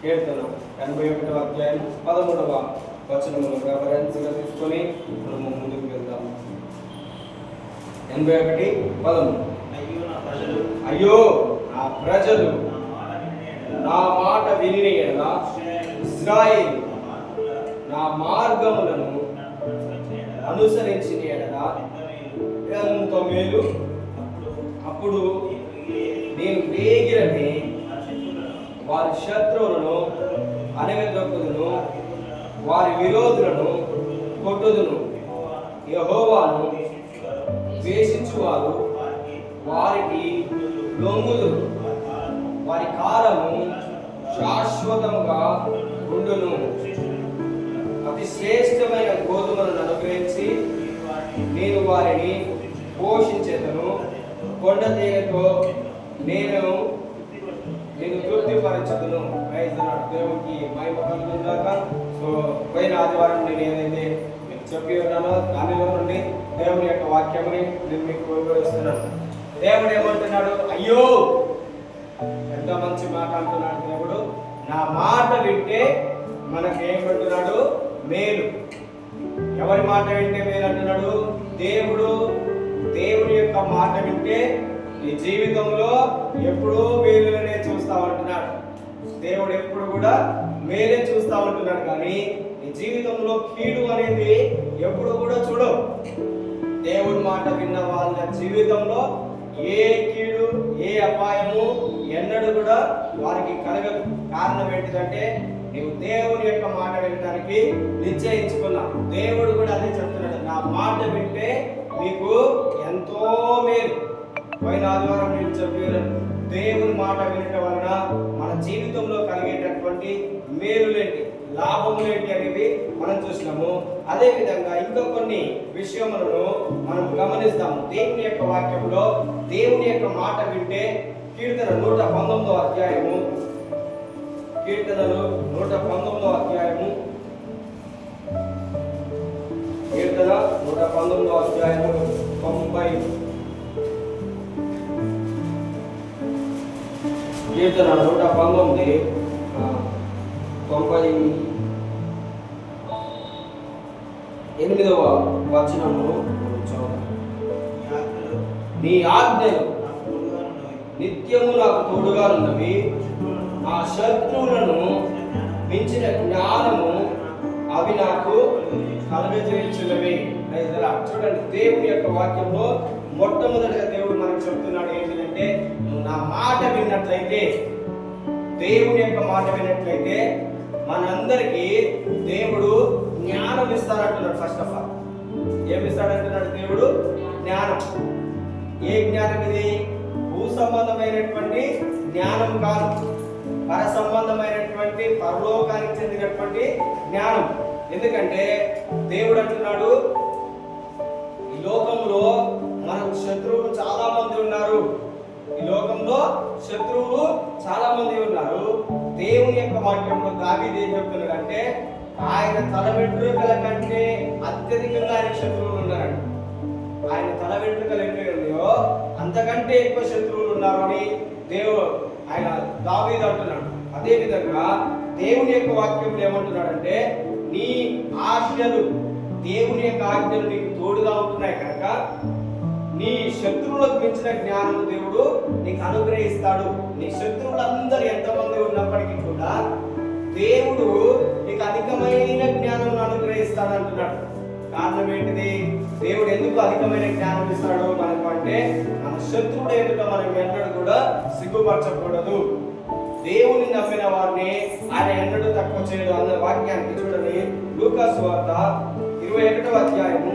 కీర్తన 81వ అధ్యాయం 13వ వచనమును రెఫరెన్స్గా తీసుకొని మనము ముందుకు వెళ్దాం. 81:13. అయ్యో నా ప్రజలు నా మాట వినిన యెడల ఇశ్రాయేలు నా మార్గములను అనుసరించిన యెడల ఎంత మేలు. అప్పుడు నేను వేగిరని వారి శత్రువులను అణగదొక్కుదును, వారి విరోధులను కొట్టుదును. యెహోవాను ద్వేషించువారు వారికి లొంగుదురు, వారి కాలము శాశ్వతముగా ఉండును. అతి శ్రేష్టమైన గోధుమలను అనుగ్రహించి నేను వారిని పోషించేదను. కొండ తీగతో నేను తృప్తిపరచుదును. దేవునికి మహిమ కలుగుగాక. సో పోయిన ఆదివారం నేను ఏదైతే మీకు చెప్పి ఉన్నానో దానిలో నుండి దేవుని యొక్క వాక్యముని నేను మీకు వివరిస్తున్నాను. దేవుడు ఏమంటున్నాడు? అయ్యో, ఎంత మంచి మాట అంటున్నాడు దేవుడు. నా మాట వింటే మనకి ఏమంటున్నాడు? మేలు. ఎవరి మాట వింటే మేలు అంటున్నాడు? దేవుడి యొక్క మాట వింటే నీ జీవితంలో ఎప్పుడూ మేలునే చూస్తా ఉంటున్నాడు. దేవుడు ఎప్పుడు కూడా మేలే చూస్తా ఉంటున్నాడు, కానీ నీ జీవితంలో కీడు అనేది ఎప్పుడు కూడా చూడవు. దేవుడి మాట విన్న వాళ్ళ జీవితంలో ఏ కీడు, ఏ అపాయము ఎన్నడూ కూడా వారికి కలగదు. కారణం ఏంటిదంటే నీవు దేవుని యొక్క మాట వినడానికి నిశ్చయించుకున్నావు. దేవుడు కూడా అదే చెప్తున్నాడు, నా మాట వింటే నీకు ఎంతో మేలు. పోయిన ఆదివారం నేను చెప్పాను, దేవుని మాట వినటం వలన మన జీవితంలో కలిగేటటువంటి మేలులేంటి, లాభములేంటి అనేవి మనం చూసినాము. అదే విధంగా ఇంకా కొన్ని విషయములను మనం గమనిస్తాము. దేవుని యొక్క వాక్యంలో దేవుని యొక్క మాట వింటే కీర్తన 119వ అధ్యాయము, కీర్తనలు 119వ అధ్యాయము, కీర్తన 119వ అధ్యాయము 90, కీర్తన 119 98వ వచనము చదువుదాం. నీ ఆజ్ఞలు నిత్యము నాకు తోడుగా ఉన్నవి, నా శత్రువులను మించిన జ్ఞానము అవి నాకు కలుగజేయుచున్నవి. చూడండి, దేవుని యొక్క వాక్యంలో మొట్టమొదటిగా దేవుడు మనకు చెప్తున్నాడు ఏంటంటే, నువ్వు నా మాట విన్నట్లయితే, దేవుని యొక్క మాట విన్నట్లయితే మనందరికీ దేవుడు జ్ఞానం ఇస్తాడంటున్నాడు. ఫస్ట్ ఆఫ్ ఆల్ ఏమి ఇస్తాడంటున్నాడు దేవుడు? జ్ఞానం. ఏ జ్ఞానం ఇది? భూ సంబంధమైనటువంటి జ్ఞానం కాదు, పర సంబంధమైనటువంటి పరలోకానికి చెందినటువంటి జ్ఞానం. ఎందుకంటే దేవుడు అంటున్నాడు, ఈ లోకంలో మనకు శత్రువులు చాలా మంది ఉన్నారు. ఈ లోకంలో శత్రువులు చాలా మంది ఉన్నారు. దేవుని యొక్క వాక్యంలో దావీదు ఏం చెప్తున్నాడు అంటే, ఆయన తల వెంట్రుకల కంటే అత్యధికంగా ఆయన శత్రువులు ఉన్నారంట. ఆయన తల వెంట్రుకలు ఎన్ని ఉన్నాయో అంతకంటే ఎక్కువ శత్రువులు ఉన్నారు అని ఆయన దావీదు అంటున్నాడు. అదే విధంగా దేవుని యొక్క వాక్యంలో ఏమంటున్నాడంటే, నీ ఆజ్ఞలు, దేవుని యొక్క ఆజ్ఞలు నీకు తోడుగా ఉంటున్నాయి కనుక నీ శత్రువులకు మించిన జ్ఞానము దేవుడు నీకు అనుగ్రహిస్తాడు. నీ శత్రువులందరూ ఎంతమంది ఉన్నప్పటికీ కూడా దేవుడు నీకు అధికమైన జ్ఞానం అనుగ్రహిస్తాడు అంటున్నాడు. కారణం ఏంటిది? దేవుడు ఎందుకు అధికమైన జ్ఞానం ఇస్తాడు మనకు అంటే, మన శత్రువుడు ఎదుట మనం ఎన్నడూ కూడా సిగ్గుపరచకూడదు. దేవుని నమ్మిన వారిని ఆయన ఎన్నడూ తక్కువ చేయడు అన్న వాక్యానికి చూడండి, లూకా సువార్త 21వ అధ్యాయము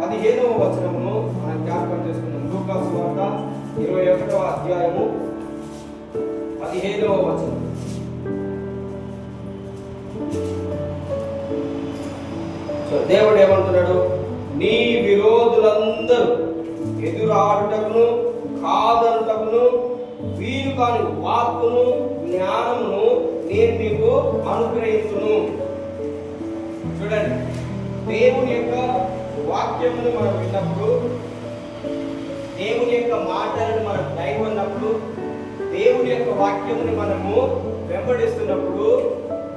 15వ వచనమును మనం జ్ఞాపకం చేసుకుందాం. లూకా సువార్త 21వ అధ్యాయము 15వ వచనం. సో దేవుడు ఏమంటున్నాడు? నీ విరోధులందరూ ఎదురాడుటకును కాదనుటకును వీలు కాని వాక్కును జ్ఞానమును నేను మీకు అనుగ్రహించును. చూడండి, దేవుని యొక్క వాక్యమును మనం విన్నప్పుడు, దేవుని యొక్క మాటలను మనం దైవన్నప్పుడు, దేవుని యొక్క వాక్యముని మనము వెంబడిస్తున్నప్పుడు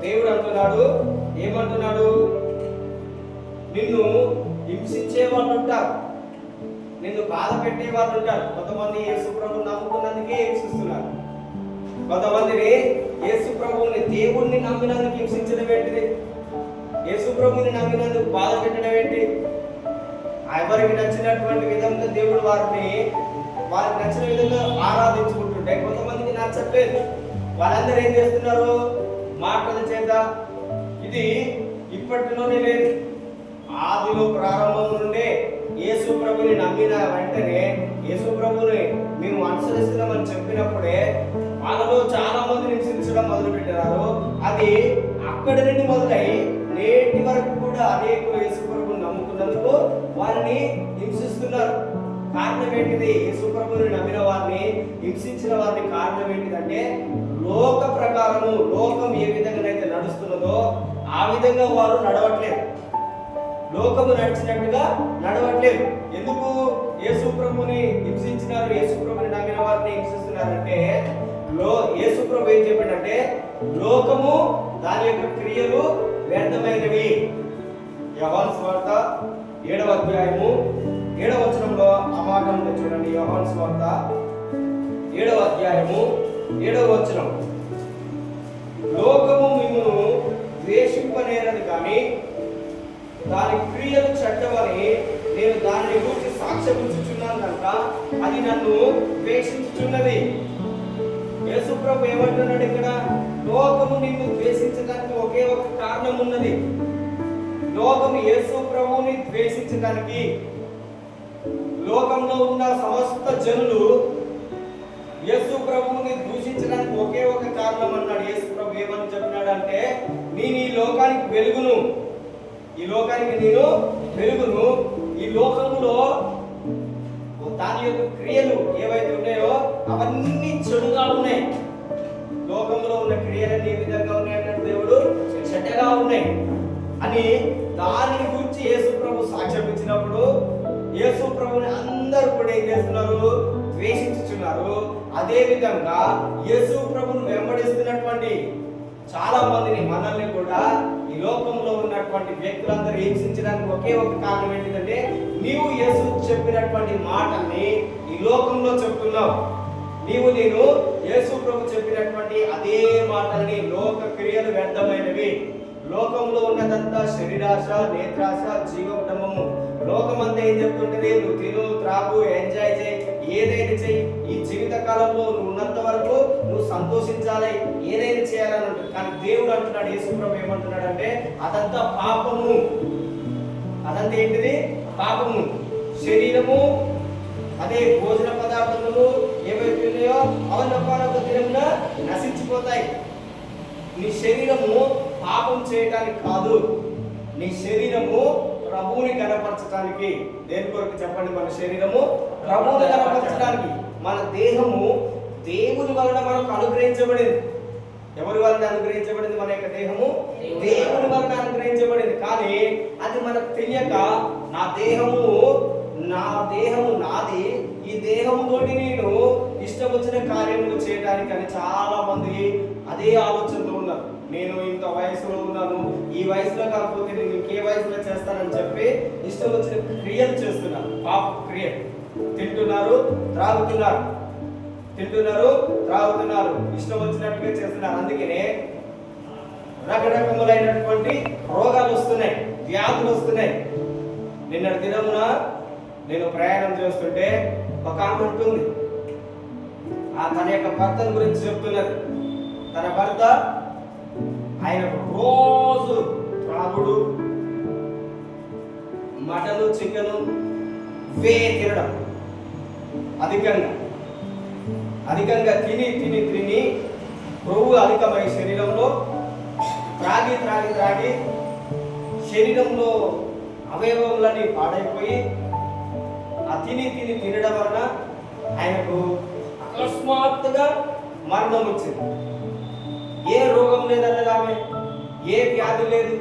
దేవుడు అంటున్నాడు, ఏమంటున్నాడు? నిన్ను హింసించే వాళ్ళు ఉంటారు, నిన్ను బాధ పెట్టే వాళ్ళు ఉంటారు. కొంతమంది యేసు ప్రభువుని నమ్ముకున్నందుకే హింసిస్తున్నారు. కొంతమందిని యేసు ప్రభువుని, దేవుణ్ణి నమ్మినందుకు హింసించడం ఏంటిది? యేసు ప్రభువుని నమ్మినందుకు బాధ పెట్టడం ఏంటి? ఎవరికి నచ్చినటువంటి విధంగా దేవుడు వారికి నచ్చిన విధంగా ఆరాధించుకుంటుంటే కొంతమందికి నచ్చట్లేదు. వాళ్ళందరూ ఏం చేస్తున్నారు? మాటల చేత. ఇది ఇప్పటిలోనే లేదు, ఆదిలో ప్రారంభం నుండే యేసు ప్రభుని నమ్మిన వెంటనే యేసు ప్రభుని మేము అనుసరిస్తున్నామని చెప్పినప్పుడే వాళ్ళలో చాలా మంది హింసించడం మొదలు పెట్టారు. అది అక్కడి నుండి మొదలై నేటి వరకు కూడా అనేక యేసు ప్రభుని నమ్ముకున్నందుకు వారిని హింసిస్తున్నారు. కారణం ఏంటిది? యేసు ప్రభుని నమ్మిన వారిని హింసించిన వారిని కారణం ఏంటిదంటే లోక ప్రకారము, లోకం ఏ విధంగానైతే నడుస్తున్నదో ఆ విధంగా వారు నడవట్లేదు, లోకము నడిచినట్టుగా నడవట్లేదు. ఎందుకు యేసు ప్రభుని హింసించినారు? యేసు ప్రభుని నమ్మిన వారిని హింసిస్తున్నారంటే యేసు ప్రభు ఏం చెప్పాడంటే లోకము దాని యొక్క క్రియలు వ్యర్థమైనవి. యోహాను సువార్త 7వ అధ్యాయము 7వ వచనంలో ఆ మాట ఉంది చూడండి. యోహాను సువార్త 7వ అధ్యాయము 7వ వచనం, లోకము మిమ్మును ద్వేషింపనేరదు కానీ దాని క్రియలు చెడ్డవని నేను దానిని గురించి సాక్ష్యమిచ్చుచున్నాను కనుక అది నన్ను ద్వేషించుచున్నది. యేసు ప్రభు ఏమంటున్నాడు ఇక్కడ? లోకము నిన్ను ద్వేషించడానికి ఒకే ఒక కారణం ఉన్నది. లోకము యేసు ప్రభువుని ద్వేషించడానికి, లోకంలో ఉన్న సమస్త జనులు యేసు ప్రభువుని దూషించడానికి ఒకే ఒక కారణం అన్నాడు. యేసు ప్రభు ఏమని చెప్పినాడు అంటే, నేను ఈ లోకానికి వెలుగును, ఈ లోకానికి నేను వెలుగును. ఈ లోకములో దాని యొక్క క్రియలు ఏవైతే ఉన్నాయో అవన్నీ చెడుగా ఉన్నాయి. లోకంలో ఉన్న క్రియలన్నీ ఏ విధంగా ఉన్నాయన్నాడు దేవుడు? చెడ్డగా ఉన్నాయి అని దాని గురించి యేసు ప్రభు సాక్ష్యం ఇచ్చినప్పుడు యేసు ప్రభుని అందరూ కూడా ఏం చేస్తున్నారు? ద్వేషించుచున్నారు. అదే విధంగా యేసు ప్రభుని వెంబడిస్తున్నటువంటి చాలా మందిని, మనల్ని కూడా ఈ లోకంలో ఉన్నటువంటి వ్యక్తులందరూ హింసించడానికి ఒకే ఒక కారణం ఏంటంటే నీవు యేసు చెప్పినటువంటి మాటల్ని ఈ లోకంలో చెప్తున్నావు. నేను యేసు ప్రభు చెప్పినటువంటి అదే మాటల్ని, లోక క్రియలు వ్యర్థమైనవి, లోకంలో ఉన్నదంతా శరీరాశ, నేత్రాశ, జీవకుటంబము. లోకమంతా ఏం చెప్తుంటది? నువ్వు తిను, త్రాగు, ఎంజాయ్ చేయి, ఏదైనా చెయ్యి, ఈ జీవిత కాలంలో నువ్వు ఉన్నంత వరకు నువ్వు సంతోషించాలి, ఏదైనా చేయాలని ఉంటుంది. కానీ దేవుడు అంటున్నాడు, యేసు ప్రభు ఏమంటున్నాడు అంటే అదంతా పాపము. అదంతా ఏంటిది? పాపము. శరీరము, అదే భోజన పదార్థములు ఏవైతే ఉన్నాయో అవనొక దినమున నశించిపోతాయి. నీ శరీరము పాపం చేయడానికి కాదు, నీ శరీరము ప్రభువుని కనపరచడానికి. దేని కొరకు చెప్పండి? మన శరీరము ప్రభువుని కనపరచడానికి. మన దేహము దేవుని వలన మనకు అనుగ్రహించబడింది. ఎవరి వలన అనుగ్రహించబడింది? మన యొక్క దేహము దేవుని వలన అనుగ్రహించబడింది. కానీ అది మనకు తెలియక నా దేహము నాది, ఈ దేహంతోటి నేను ఇష్టం వచ్చిన కార్యములు చేయడానికి అని చాలా మంది అదే ఆలోచనలో ఉన్నారు. నేను ఇంత వయసులో ఉన్నాను, ఈ వయసులో కాకపోతే నేను ఇంకే వయసులో చేస్తానని చెప్పి ఇష్టం వచ్చిన క్రియలు చేస్తున్నారు, పాప క్రియలు. తింటున్నారు, త్రాగుతున్నారు, ఇష్టం వచ్చినట్టుగా చేస్తున్నారు. అందుకనే రకరకములైనటువంటి రోగాలు వస్తున్నాయి, వ్యాధులు వస్తున్నాయి. నిన్నటి దినమున నేను ప్రయాణం చేస్తుంటే ఒక ఆమె ఉంటుంది, తన యొక్క భర్తను గురించి చెప్తున్నది. తన భర్త ఆయన రోజు త్రాగుడు, మటను, చికెను తినడం, అధికంగా తిని కొవ్వు అధికమై శరీరంలో త్రాగి శరీరంలో అవయవములన్నీ పాడైపోయి ఆ తినడం వలన ఆయనకు అకస్మాత్తుగా మరణం వచ్చింది. ఏ రోగం లేదన్నది ఆమె, ఏ వ్యాధి లేదు,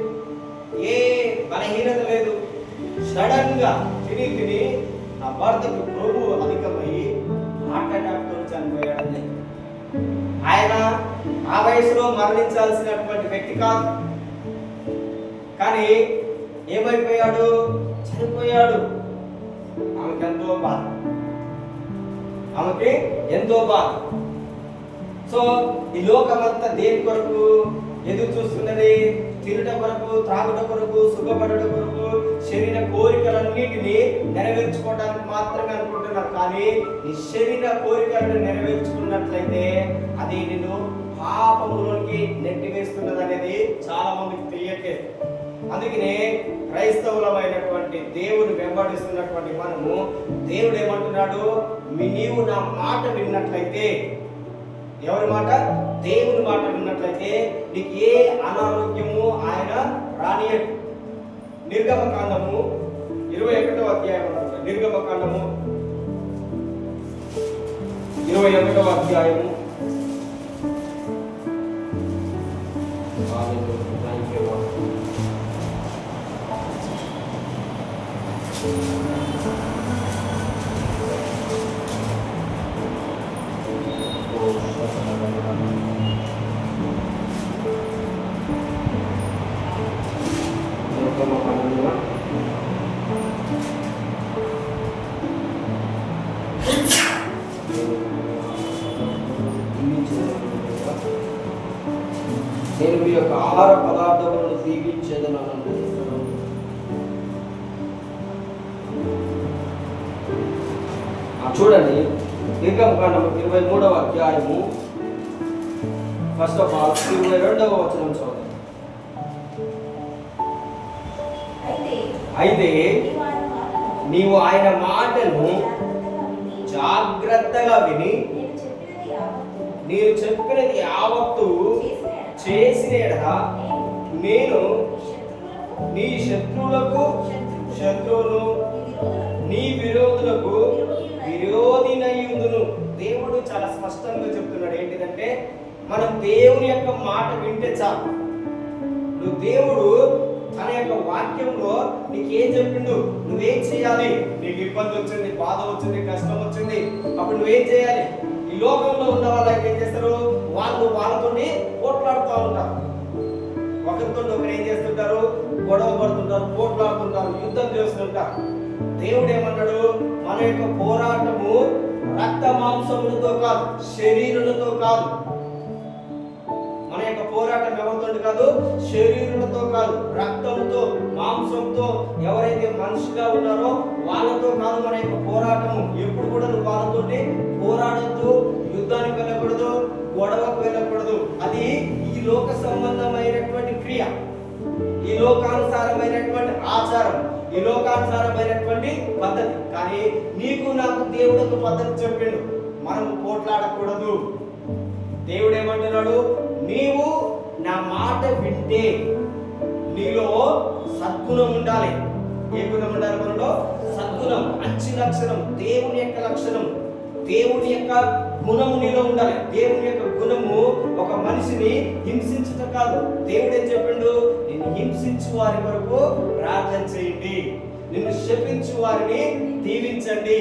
ఏ బలహీనత లేదు. సడన్ గా తిని ఆ భర్తకు కొవ్వు అధికమై హార్ట్ అటాక్ తో చనిపోయాడని ఆయన ఆ వయసులో మరణించాల్సినటువంటి వ్యక్తి కాదు, కానీ ఏమైపోయాడు? చనిపోయాడు. ఆమెకి ఎంతో బాధ. సో ఈ లోకమంతా దేని కొరకు ఎదురు చూస్తున్నది? తినుట కొరకు, త్రాగుట కొరకు, సుఖపడట కొరకు, శరీర కోరికలన్నిటినీ నెరవేర్చుకోవడానికి మాత్రమే అనుకుంటున్నారు. కానీ ఈ శరీర కోరికలను నెరవేర్చుకున్నట్లయితే అది నిన్ను పాపములోకి నెట్టివేస్తున్నది అనేది చాలా మందికి తెలియట్లేదు. అందుకనే క్రైస్తవులమైనటువంటి దేవుని వెంబడిస్తున్నటువంటి మనము, దేవుడు ఏమంటున్నాడు? నీవు నా మాట విన్నట్లయితే, ఎవరి మాట? దేవుని మాట విన్నట్లయితే నీకు ఏ అనారోగ్యము ఆయన రానియడు. నిర్గమకాండము 21వ అధ్యాయం, నిర్గమకాండము 21వ అధ్యాయము నేను మీ యొక్క ఆహార పదార్థములను దీవించేదను. చూడండి, నిర్గమకాండం 23వ అధ్యాయము ఫస్ట్ ఆఫ్ ఆల్ 22వ వచనం చదువు. అయితే నీవు ఆయన మాటను జాగ్రత్తగా విని నేను చెప్పినది యావత్తు చేసిన యెడల నేను నీ శత్రువులు నీ విరోధులకు విరోధినయ్యుందును. దేవుడు చాలా స్పష్టంగా చెప్తున్నాడు. ఏంటిదంటే మనం దేవుని యొక్క మాట వింటే చాలు. నువ్వు దేవుడు తన యొక్క వాక్యంలో నీకేం చెప్పిండు, నువ్వేం చేయాలి? నీకు ఇబ్బంది వచ్చింది, బాధ వచ్చింది, కష్టం వచ్చింది, అప్పుడు నువ్వేం చేయాలి? ఈ లోకంలో ఉన్న వాళ్ళు ఏం చేస్తారు? వాళ్ళతో పోట్లాడుతూ ఉంటారు. ఒకరితో ఒకరు ఏం చేస్తుంటారు? గొడవ పడుతుంటారు, పోట్లాడుతుంటారు, యుద్ధం చేస్తుంటారు. దేవుడు ఏమన్నాడు? మన యొక్క పోరాటము రక్త మాంసములతో కాదు, శరీరులతో కాదు. మన యొక్క పోరాటం ఎవరితో కాదు? శరీరులతో కాదు, రక్తంతో, మాంసంతో. ఎవరైతే మనిషిగా ఉన్నారో వాళ్ళతో కాదు మన యొక్క పోరాటము. ఎప్పుడు కూడా నువ్వు వాళ్ళతో పోరాడద్దు, యుద్ధానికి వెళ్ళకూడదు, గొడవకు వెళ్ళకూడదు. అది ఈ లోక సంబంధమైనటువంటి క్రియ, ఈ లోకానుసారమైనటువంటి ఆచారం, ఈ లోకానుసారమైనటువంటి పద్ధతి. కానీ నీకు నాకు దేవుడు ఒక పద్ధతి చెప్పిండు. మనం పోట్లాడకూడదు. దేవుడు ఏమంటున్నాడు? నీవు నా మాట వింటే నీలో సద్గుణం ఉండాలి. ఏ గుణం ఉండాలి మనలో? సద్గుణం, మంచి లక్షణం, దేవుని యొక్క లక్షణం, దేవుని యొక్క గుణము నీలో ఉండాలి. దేవుని యొక్క గుణము ఒక మనిషిని హింసించట కాదు. దేవుడు ఏం చెప్పిండు? నిన్ను హింసించు వారి వరకు ప్రార్థన చేయండి, నిన్ను శపించు వారిని దీవించండి.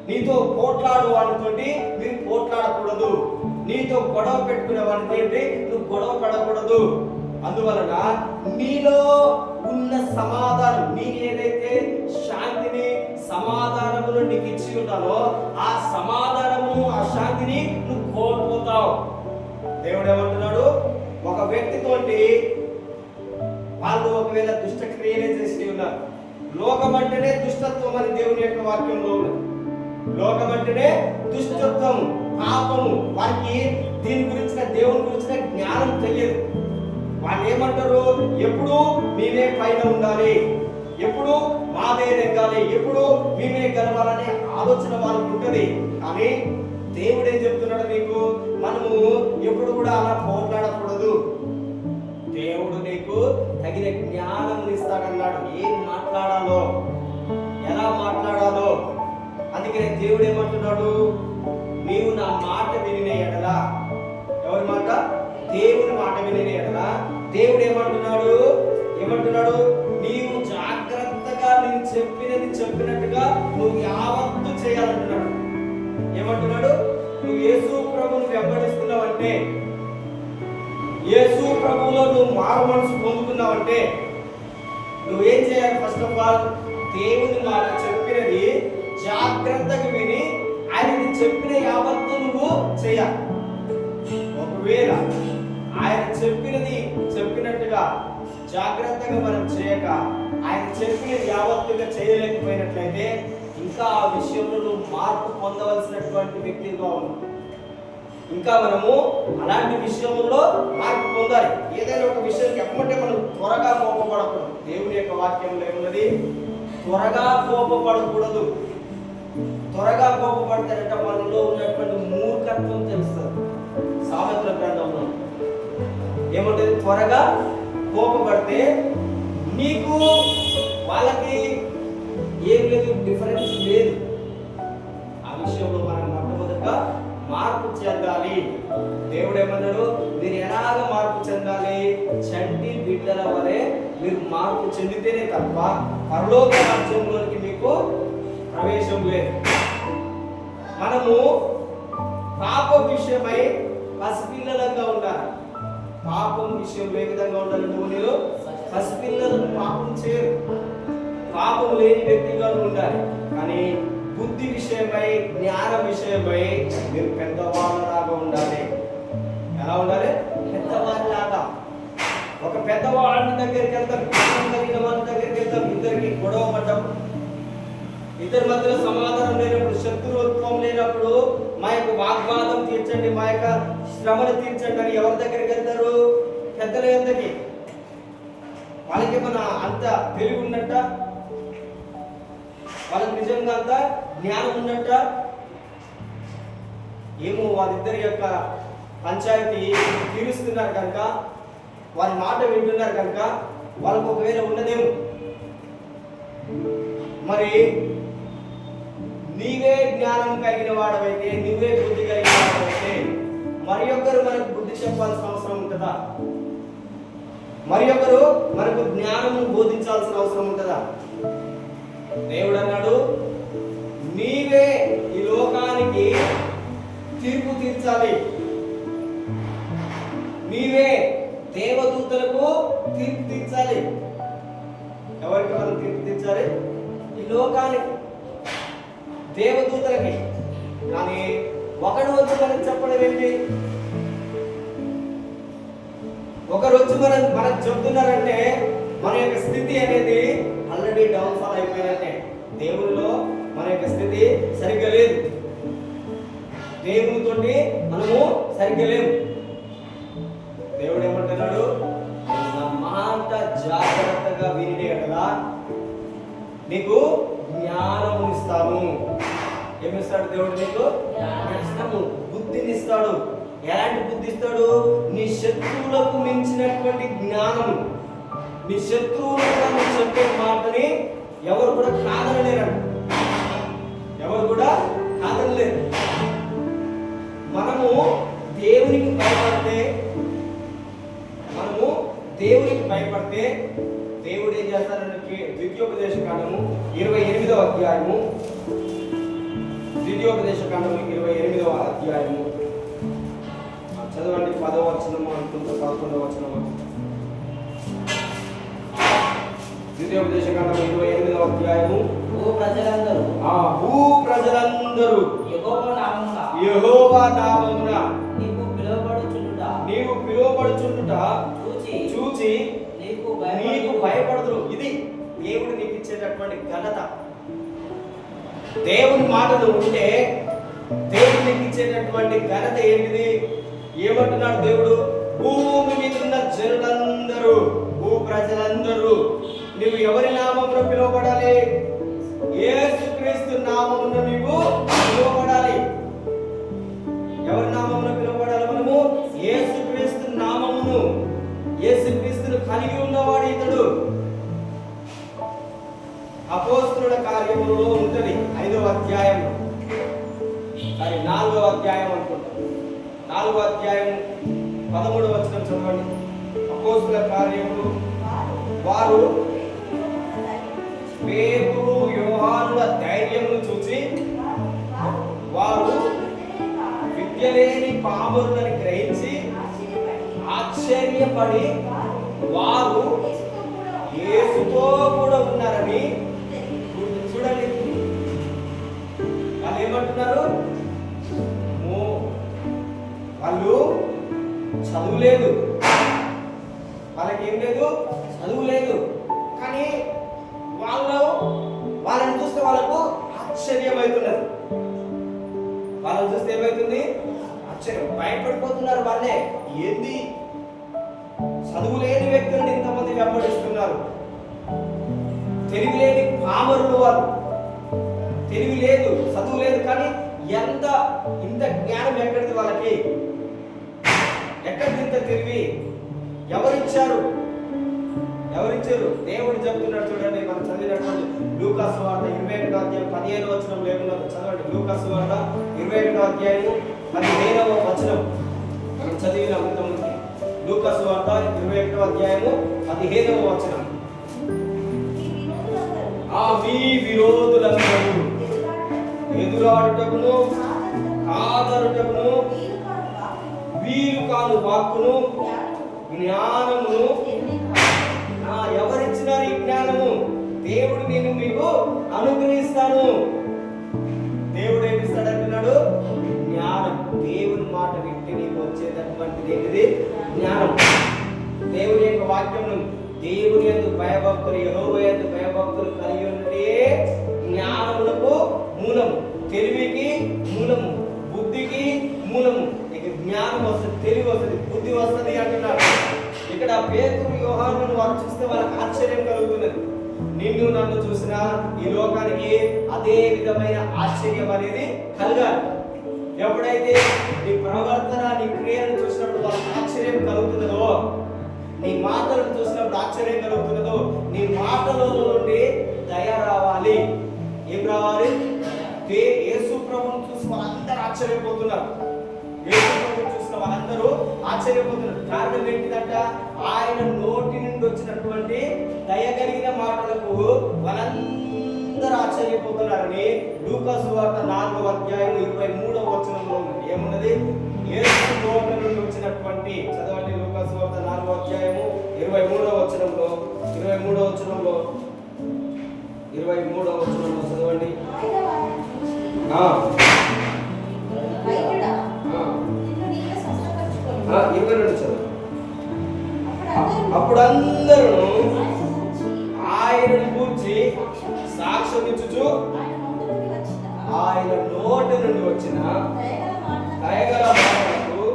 నీతో పోట్లాడు వాడితోటి మీరు పోట్లాడకూడదు, నీతో గొడవ పెట్టుకునే వాడితోటి నువ్వు గొడవ పడకూడదు. అందువలన నీలో ఉన్న సమాధానం, నీకు ఏదైతే శాంతిని సమాధానమును నీకు ఇచ్చి ఉంటానో ఆ సమాధానము ఆ శాంతిని నువ్వు కోల్పోతావు. దేవుడు ఏమంటున్నాడు? ఒక వ్యక్తితోటి వాళ్ళు ఒకవేళ దుష్ట క్రియలే చేసి ఉన్నారు. లోకం అంటేనే దుష్టత్వం అని దేవుని యొక్క వాక్యంలో ఉన్నది. లోకం అంటేనే దుష్టత్వం, పాపము. వారికి దీని గురించిన, దేవుని గురించిన జ్ఞానం తెలియదు. వాళ్ళు ఏమంటారు? ఎప్పుడు మేమే పైన ఉండాలి, ఎప్పుడు మాదే నెగ్గాలి, ఎప్పుడు మేమే గెలవాలనే ఆలోచన వాళ్ళకు ఉంటుంది. కానీ దేవుడు ఏం చెప్తున్నాడు నీకు? మనము ఎప్పుడు కూడా అలా పోట్లాడకూడదు. దేవుడు నీకు తగిన జ్ఞానం ఇస్తాడన్నాడు. ఏం మాట్లాడాలో, ఎలా మాట్లాడాలో. అందుకనే దేవుడు ఏమంటున్నాడు? నీవు నా మాట వినిన యెడల, ఎవరి మాట? దేవుని మాట వినిన యెడల దేవుడు ఏమంటున్నాడు? నీవు జాగ్రత్తగా నేను చెప్పినది చెప్పినట్టుగా నువ్వు యావత్తు చేయాలంటున్నాడు. ఏమంటున్నాడు? నువ్వు యేసు ప్రభువుని వెంబడిస్తున్నావంటే, యేసు ప్రభువులో నువ్వు మారు మనసు పొందుకున్నావంటే నువ్వేం చేయాలి? ఫస్ట్ ఆఫ్ ఆల్ దేవుని మాట చెప్పినది జాగ్రత్తగా విని ఆయనకి చెప్పిన యావత్తు నువ్వు చేయాలి. ఒకవేళ ఆయన చెప్పినట్టుగా జాగ్రత్తగా మనం చేయక ఆయన చెప్పినది యావత్తుగా చేయలేకపోయినట్లయితే ఇంకా ఆ విషయంలో నువ్వు మార్పు పొందవలసినటువంటి వ్యక్తిగా ఉన్నావు. ఇంకా మనము అలాంటి విషయంలో మార్పు పొందాలి. ఏదైనా ఒక విషయం ఎప్పుడంటే మనం త్వరగా కోపపడకూడదు. దేవుని యొక్క వాక్యంలో ఏమున్నది? త్వరగా కోపపడకూడదు. త్వరగా కోపపడతారంటే మనలో ఉన్నటువంటి మూర్ఖత్వం తెలుస్తుంది. సామెతల గ్రంథంలో ఏమంటుంది? త్వరగా కోపపడితే నీకు వాళ్ళకి ఏం లేదు, డిఫరెన్స్ లేదు. ఆ విషయంలో మనం మొట్టమొదటిగా మార్పు చెందాలి. దేవుడు ఏమన్నాడు? మీరు ఎలాగ మార్పు చెందాలి? చంటి బిడ్డల వలె మీరు మార్పు చెందితేనే తప్ప పరలోక రాజ్యంలోనికి మీకు ప్రవేశం లేదు. మనము పాప విషయమై పసిపిల్లలుగా ఉండాలి. పాపం విషయంలో ఏ విధంగా ఉండాలి? నువ్వు పసిపిల్లలకు పాపం చేయరు, పాపం లేని వ్యక్తిగా ఉండాలి. కానీ బుద్ధి విషయమై, జ్ఞాన విషయమై మీరు పెద్దవాళ్ళలాగా ఉండాలి. ఎలా ఉండాలి? పెద్దవాళ్ళలాగా. ఒక పెద్దవాళ్ళ దగ్గరికి వెళ్తాం, కలిగిన వాళ్ళ దగ్గరికి వెళ్తాం, ఇద్దరికి గొడవ పడ్డం, ఇద్దరి మధ్యలో సమాధానం లేనప్పుడు, శత్రుత్వం లేనప్పుడు మా యొక్క వాగ్వాదం తీర్చండి, మా యొక్క శ్రమను తీర్చండి అని ఎవరి దగ్గరికి వెళ్తారు? పెద్దల యొద్దకి. వాళ్ళకి మన అంత తెలివి ఉన్నట్ట, వాళ్ళకి నిజంగా అంత జ్ఞానం ఉన్నట్ట ఏమో. వాళ్ళిద్దరి యొక్క పంచాయతీ తీరుస్తున్నారు కనుక, వారి మాట వింటున్నారు కనుక వాళ్ళకు ఒకవేళ ఉన్నదేమో. మరి నీవే జ్ఞానం కలిగిన వాడవైతే, నువ్వే బుద్ధి కలిగిన వాడవైతే మరి ఒకరు మనకు బుద్ధి చెప్పాల్సిన అవసరం ఉంటుందా? మరి ఒకరు మనకు జ్ఞానము బోధించాల్సిన అవసరం ఉంటుందా? దేవుడు అన్నాడు, నీవే ఈ లోకానికి తీర్పు తీర్చాలి. నీవే దేవదూతలకు తీర్పు తీర్చాలి. ఎవరికి మనం తీర్పు తీర్చాలి? ఈ లోకానికి, దేవదూతలకి. కానీ ఒకడు వచ్చి మనకు చెప్పడం ఏంటి? ఒకరు వచ్చి మనకు చెప్తున్నారంటే మన యొక్క స్థితి అనేది ఆల్రెడీ డౌన్ ఫాల్ అయిపోయినట్టే. దేవునిలో మన యొక్క స్థితి సరిగ్గా లేదు. దేవునితోటి మనము సరిగ్గా లేము. దేవుడు ఏమంటున్నాడు? నా మాట జాగ్రత్తగా వినే కదా నీకు జ్ఞానమునిస్తాను. ఏమిస్తాడు దేవుడు? నీకు జ్ఞానము, బుద్ధినిస్తాడు. ఎలాంటి బుద్ధి ఇస్తాడు? నీ శత్రువులకు మించినటువంటి జ్ఞానము. నీ శత్రువులకు చెప్పే మాటని ఎవరు కూడా కాదనలేరంట. ఎవరు కూడా కాదనలేరు. మనము దేవునికి భయపడితే దేవుడు ఏం చేస్తారంటే, ద్వితీయోపదేశ కాండము 28వ అధ్యాయము, ద్వితీయోపదేశ కాండము 28వ అధ్యాయము చదవండి. 10వ వచనము అనుకుంటూ 11వ వచనము. ద్వితీయోపదేశ కాండము 28వ అధ్యాయము. భూ ప్రజలందరూ యెహోవా నామమున నీవు పిలువబడుచుండుట చూచి నీకు భయపడుదురు. ఇది దేవుడు నీకు ఇచ్చేటటువంటి ఘనత. దేవుని మాటలు ఉంటే దేవుడు నీకు ఇచ్చేటటువంటి ఘనత ఏంటిది? ఏమంటున్నాడు దేవుడు? భూమి మీద ఉన్న జనులందరూ, భూ ప్రజలందరూ నువ్వు ఎవరి నామమున పిలువబడాలి? యేసుక్రీస్తు నామమున నీవు పిలువబడాలి. ఎవరి నామమున పిలువబడాలి? మనము యేసుక్రీస్తు నామమును. యేసుక్రీస్తును కలిగి ఉన్నవాడు ఇతడు. అపోస్తలుల కార్యములలో ఉంటది 5వ అధ్యాయం, 4వ అధ్యాయం అనుకుంటా. 4వ అధ్యాయం 13వ వచనం చదవండి. అపోస్తలుల కార్యములు. వారు పేతురు యోహానుల ధైర్యమును చూసి వారు విద్య లేని పామరులని గ్రహించి ఆశ్చర్యపడి వారు యేసుతో కూడా ఉన్నారని చూడండి. వాళ్ళు ఏమంటున్నారు? వాళ్ళు చదువు లేదు, వాళ్ళకి ఏం లేదు, చదువు లేదు. కానీ వాళ్ళని చూస్తే వాళ్ళకు ఆశ్చర్యం అవుతున్నది. వాళ్ళని చూస్తే ఏమవుతుంది? ఆశ్చర్యం. భయపడిపోతున్నారు. వాళ్ళే ఏంది చదువు లేని వ్యక్తులను ఇంతమంది వెంబడిస్తున్నారు. తెలివి లేని పామరులు వాళ్ళు. తెలివి లేదు, చదువు లేదు, కానీ ఇంత జ్ఞానం ఎక్కడిది వాళ్ళకి? ఎక్కడిది ఇంత తెలివి? ఎవరిచ్చారు? దేవుడు చెప్తున్నాడు. చూడండి, మనం చదివినటువంటి లూకా సువార్త 21వ అధ్యాయం 15వ వచనం లేకుండా చదవండి. లూకా సువార్త 21వ అధ్యాయం 15వ వచనం మనం చదివిన ముందు. లూకా సువార్త 21వ అధ్యాయము 15వ వచనం. మీ విరోధులందరూ ఎదురాడుటకును కాదరుటకును వీలు కాను వాక్కును జ్ఞానమును ఎవరిచ్చినారు? ఈ జ్ఞానము దేవుడు నేను మీకు అనుగ్రహిస్తాను. దేవుడు ఏమిస్తాడు అంటున్నాడు? జ్ఞానం. దేవుని మాట వింటే నీకు వచ్చేటటువంటిది ఏంటిది? జ్ఞానం. దేవుని యొక్క వాక్యమును, దేవుని యందు భయభక్తులు, యెహోవా యందు భయభక్తులు కలిగి ఉన్నదే జ్ఞానములకు మూలము, తెలివికి మూలము, బుద్ధికి మూలము. నీకు జ్ఞానం వస్తుంది, తెలివి వస్తుంది, బుద్ధి వస్తుంది అంటున్నాడు. ఇక్కడ పేతురు యోహానులను వారు చూస్తే వాళ్ళకి ఆశ్చర్యం కలుగుతున్నది. నిన్ను నన్ను చూసినా ఈ లోకానికి అదే విధమైన ఆశ్చర్యం అనేది కలగాలి. ఎప్పుడైతే నీ ప్రవర్తన, నీ క్రియలను చూసినప్పుడు వాళ్ళకి ఆశ్చర్యం కలుగుతున్నదో, నీ మాటలను చూసినప్పుడు ఆశ్చర్యం కలుగుతున్నదో, నీ మాటల నుండి దయ రావాలి. ఏం రావాలి? యేసు ప్రభువును చూసి వాళ్ళందరూ ఆశ్చర్యపోతున్నారు. యేసు ప్రభువును చూసిన వాళ్ళందరూ ఆశ్చర్యపోతున్నారు. కారణం ఏంటిదంట? ఆయన నోటి నుండి వచ్చినటువంటి దయ కలిగిన మాటలకు వాళ్ళందరూ ఆశ్చర్యపోతున్నారని లూకా సువార్త 4వ అధ్యాయం 23వ వచనంలో ఉంది. ఏమున్నది? యేసు నోటి నుండి వచ్చినటువంటి, చదవండి లూకా సువార్త 4వ అధ్యాయము 23వ వచనంలో, 23వ వచనంలో చదవండి. అప్పుడు అందరూ ఆయనను గూర్చి సాక్ష్యమిచ్చుచు ఆయన నోటి నుండి వచ్చిన దయగల మాటలకు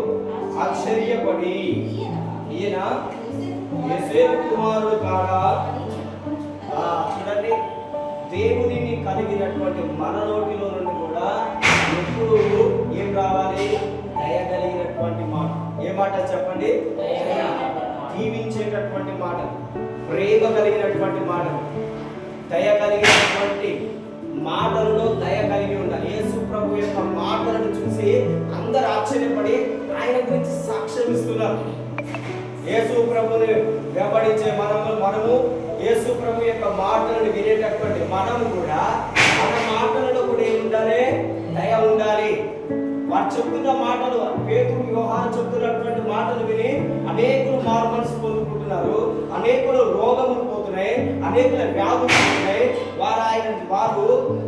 ఆశ్చర్యపడి ఈయన యోసేపు కుమారుడు కాడా? చూడండి, దేవునిని కలిగినటువంటి మన నోటిలో నుండి కూడా ఎప్పుడు ఏం రావాలి? దయ కలిగినటువంటి మాట. ఏ మాట చెప్పండి? దీవించేటటువంటి మాట, ప్రేమ కలిగినటువంటి మాట, దయ కలిగినటువంటి మాటలలో దయ కలిగి ఉండాలి. యేసు ప్రభు యొక్క మాటలను చూసి అందరు ఆశ్చర్యపడి ఆయన గురించి సాక్ష్యం ఇస్తున్నారు. యేసు ప్రభుని వెంబడించే మనము యేసు ప్రభు యొక్క మాటలను వినేటటువంటి మనము కూడా మన మాటలలో కూడా ఏమి ఉండాలి? దయ ఉండాలి. వారు చెప్తున్న మాటలు, పేతురు యోహాను చెప్తున్నటువంటి మాటలు విని అనేకులు మారు మనసు పొందుకుంటున్నారు, అనేకులు రోగములు పోతున్నాయి, అనేకుల వ్యాధులు పోతున్నాయి.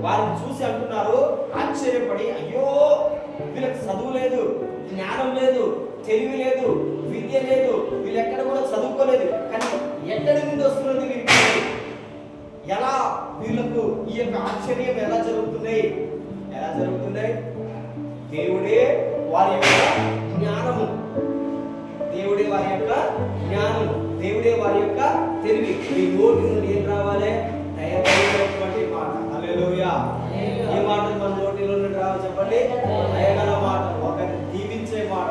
వారిని చూసి అంటున్నారు, ఆశ్చర్యపడి, అయ్యో వీళ్ళకి చదువు లేదు, జ్ఞానం లేదు, తెలివి లేదు, విద్య లేదు, వీళ్ళు ఎక్కడ కూడా చదువుకోలేదు, కానీ ఎక్కడి నుండి వస్తున్నది వీరికి? ఎలా వీళ్ళకు ఈ యొక్క ఆశ్చర్యం ఎలా జరుగుతున్నాయి? దేవుడే వారి యొక్క జ్ఞానము, దేవుడే వారి యొక్క జ్ఞానము, దేవుడే వారి యొక్క తెలివి. ఈ నోటి నుండి ఏం రావాలి? దయగలిగినటువంటి మాట. హల్లెలూయా. ఏ మాటలు మన నోటిలో నుండి రావాలి చెప్పండి? దయగల మాట, ఒకరిని దీవించే మాట,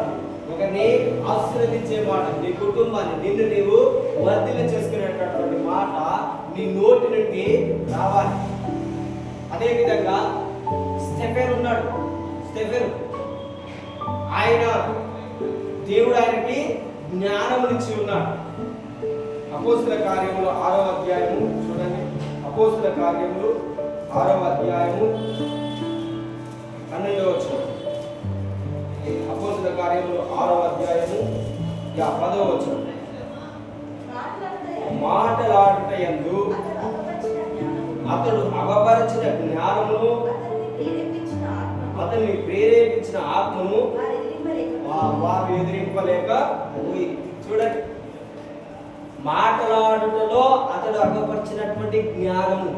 ఒకరిని ఆశీర్వదించే మాట, నీ కుటుంబాన్ని, నిన్ను నీవు వర్ధిల్ల చేసుకునేటటువంటి మాట నీ నోటి నుండి రావాలి. అదేవిధంగా స్టెఫెను ఉన్నాడు. స్టెఫెను ఆయన దేవుడు ఆయనకి జ్ఞానమునిచ్చి ఉన్నాడు. అపోస్తుల కార్యములు 6వ అధ్యాయము చూడండి. అపోస్తుల కార్యములు 6వ అధ్యాయము 12వ వచనం. కార్యములు 6వ అధ్యాయము 10వ వచనం. మాటలాడుటయందు అతడు అగపరిచిన జ్ఞానమును అతన్ని ప్రేరేపించిన ఆత్మను వారు ఎదిరింపలేక చూడండి, మాటలాడుటలో అతడు అగపరిచినటువంటి జ్ఞానము.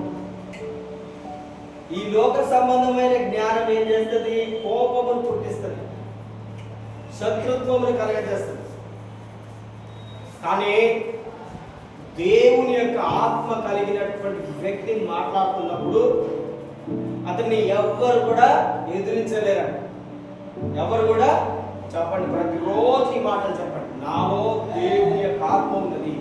ఈ లోక సంబంధమైన జ్ఞానం ఏం చేస్తుంది? కోపమును పుట్టిస్తుంది, శత్రుత్వమును కలగజేస్తుంది. కానీ దేవుని యొక్క ఆత్మ కలిగినటువంటి వ్యక్తిని మాట్లాడుతున్నప్పుడు అతన్ని ఎవ్వరు కూడా ఎదిరించలేరు. ఎవరు కూడా చెప్పండి, ప్రతిరోజు ఈ మాటలు చెప్పండి. నాలో దేవుని యొక్క ఆత్మ ఉన్నది,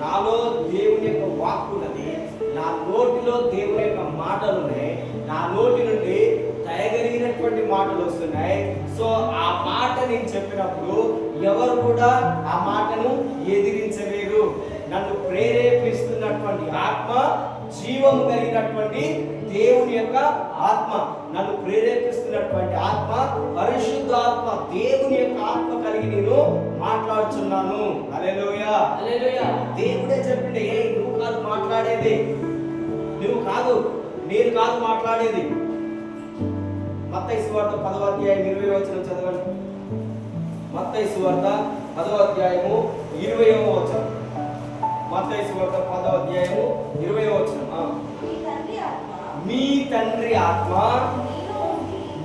నాలో దేవుని యొక్క వాక్కు ఉన్నది, నా నోటిలో దేవుని యొక్క మాటలు ఉన్నాయి, నా నోటి నుండి దయగలిగినటువంటి మాటలు వస్తున్నాయి. సో ఆ మాట నేను చెప్పినప్పుడు ఎవరు కూడా ఆ మాటను ఎదిరించలేరు. నన్ను ప్రేరేపిస్తున్నటువంటి ఆత్మ జీవము కలిగినటువంటి దేవుని యొక్క ఆత్మ, నన్ను ప్రేరేపిస్తున్నటువంటి ఆత్మ పరిశుద్ధాత్మ, దేవుని యొక్క ఆత్మ కలిగి నేను మాట్లాడుతున్నాను. హల్లెలూయా, హల్లెలూయా. దేవుడే చెప్పిండే, నువ్వు కాదు మాట్లాడేది, నువ్వు కాదు, నేను కాదు మాట్లాడేది. మత్తయి సువార్త 10వ అధ్యాయం 20వ వచనం చదవండి. మత్తయి సువార్త 10వ అధ్యాయము 20వ వచనం. మత్తయి సువార్త 10వ అధ్యాయము 20వ వచనం. మీ తండ్రి ఆత్మ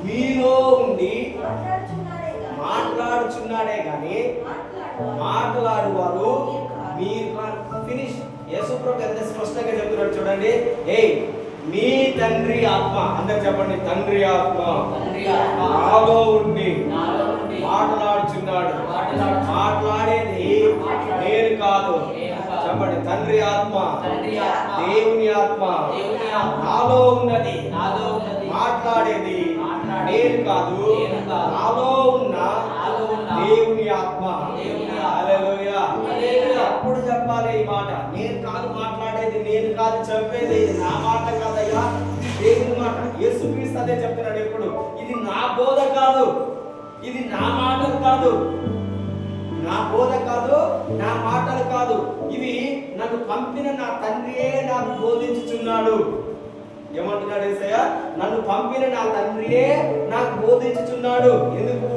మీలో ఉండి మాట్లాడుచున్నాడే కానీ మాట్లాడువారు మీరు. ఫినిష్. యేసుప్రభు ఎంత స్పష్టంగా చెప్తున్నాడు చూడండి. మీ తండ్రి ఆత్మ, అందరు చెప్పండి, తండ్రి ఆత్మ నాలో ఉండి మాట్లాడుచున్నాడు. మాట్లాడేది నేను కాదు, చెప్పండి, తండ్రి ఆత్మ, దేవుని ఆత్మ నాలో ఉన్నది. మాట్లాడేది నేను కాదు, నాలో ఉన్న దేవుని ఆత్మ. హల్లెలూయా. అప్పుడు చెప్పాలి ఈ మాట, నేను కాదు మాట్లాడేది, నేను కాదు చెప్పేది, నా మాట కాదయ్యా, దేవుని మాట. యేసుక్రీస్తు అదే చెప్తున్నాడు ఎప్పుడు, ఇది నా బోధ కాదు, ఇది నా మాటలు కాదు, నా బోధ కాదు, నా మాటలు కాదు, ఇవి నన్ను పంపిన నా తండ్రియే నాకు బోధించుచున్నాడు. ఏమంటున్నాడు యేసయ్య? నన్ను పంపిన నా తండ్రియే నాకు బోధించుచున్నాడు. ఎందుకు?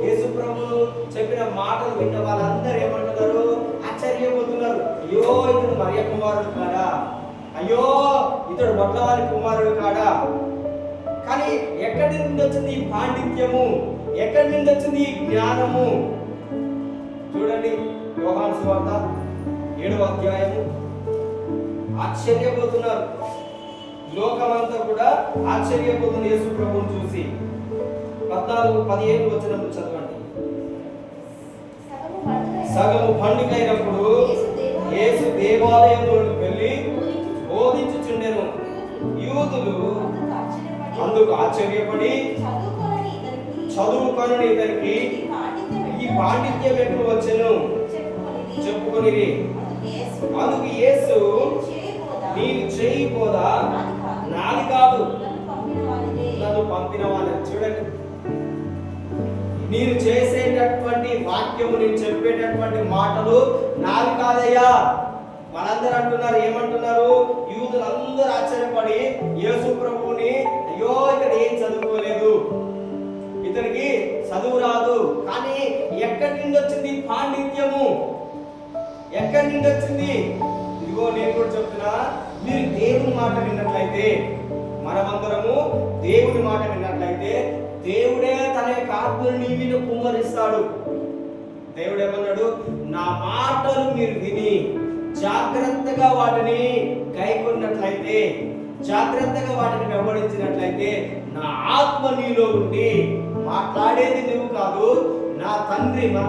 యేసు ప్రభు చెప్పిన మాటలు విన్న వాళ్ళందరూ ఏమంటున్నారు? ఆశ్చర్యపోతున్నారు. అయ్యో, ఇతడు మరియ కుమారుడు కాడా? అయ్యో, ఇతడు బొట్లవారి కుమారుడు కాడా? కానీ ఎక్కడి నుండి వచ్చింది ఈ పాండిత్యము? ఎక్కడి నుండి వచ్చింది ఈ జ్ఞానము? చూడండి, యోహాను సువార్త 7వ అధ్యాయము. ఆశ్చర్యపోతున్నారు, లోకమంతా కూడా ఆశ్చర్యపోతుంది యేసు ప్రభువును చూసి. 14-15 వచనం చదవండి. సగము పండుగైనప్పుడు యేసు దేవాలయంలోకి వెళ్ళి బోధించుచుండెను. యూదులు అందుకు ఆశ్చర్యపడి చదువుకొని ఇతనికి ఈ పాండిత్యం ఎప్పుడు వచ్చెను చెప్పుకొనిరి. అందుకు యేసు, నేను చేయబోదా, నాది కాదు, నన్ను పంపిన వాళ్ళని. చూడండి, నేను చేసేటటువంటి వాక్యము, నేను చెప్పేటటువంటి మాటలు నాది కాదయ్యా. మనందరూ అంటున్నారు, ఏమంటున్నారు? యూదులందరూ ఆశ్చర్యపడి యేసు ప్రభువుని, అయ్యో, ఇతడు ఏం చదువుకోలేదు, ఇతనికి చదువు రాదు. కానీ ఎక్కడి నుండి వచ్చింది పాండిత్యము? ఎక్కడి నుండి వచ్చింది? ఇదిగో నేను కూడా చెప్తున్నా, మీరు దేవుని మాట విన్నట్లయితే, మనమందరము దేవుని మాట విన్నట్లయితే, దేవుడే తన యొక్క ఆత్మను నీ మీద కుమ్మరిస్తాడు. దేవుడు ఏమన్నాడు? నా మాటలు మీరు విని జాగ్రత్తగా వాటిని గైకొన్నట్లయితే, జాగ్రత్తగా వాటిని వెంబడించినట్లయితే, నా ఆత్మ నీలో ఉండి మాట్లాడేది నువ్వు కాదు, నా తండ్రి, మన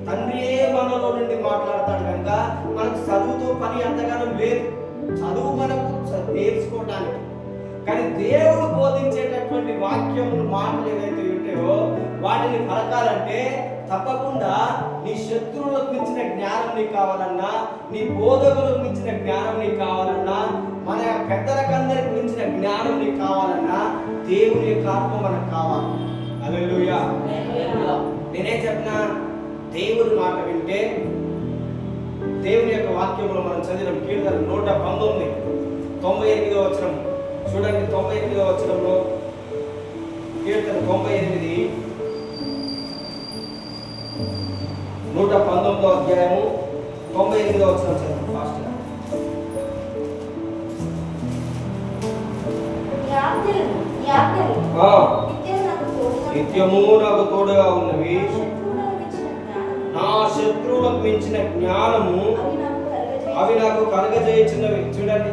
తండ్రియే మనలో నుండి మాట్లాడతాడు. కనుక మనకు చదువుతో పని అంతగానం లేదు, చదువు మనకు నేర్చుకోవడానికి. కానీ దేవుడు బోధించేటటువంటి వాక్యములు, మాటలు ఏదైతే ఉంటాయో వాటిని పలకాలంటే తప్పకుండా నీ శత్రువులకు మించిన జ్ఞానం నీకు కావాలన్నా, నీ బోధకులకు మించిన జ్ఞానం నీకు కావాలన్నా, మన పెద్దలకందరికి మించిన జ్ఞానం నీకు కావాలన్నా, దేవుని యొక్క ఆత్మ మనకు కావాలి. హల్లెలూయా. నేనేం చెప్పినా దేవుని మాట వింటే, దేవుని యొక్క వాక్యంలో మనం చదివిన కీర్తన 119 98వ వచనం చూడండి. 98వ వచనంలో కీర్తన 98 119వ అధ్యాయము 98వ వచనం చదవండి ఫాస్ట్ గా. నిత్యము నాకు తోడుగా ఉన్నవి, నా శత్రువులకు మించిన జ్ఞానము అవి నాకు కలుగజేయుచున్నవి. చూడండి,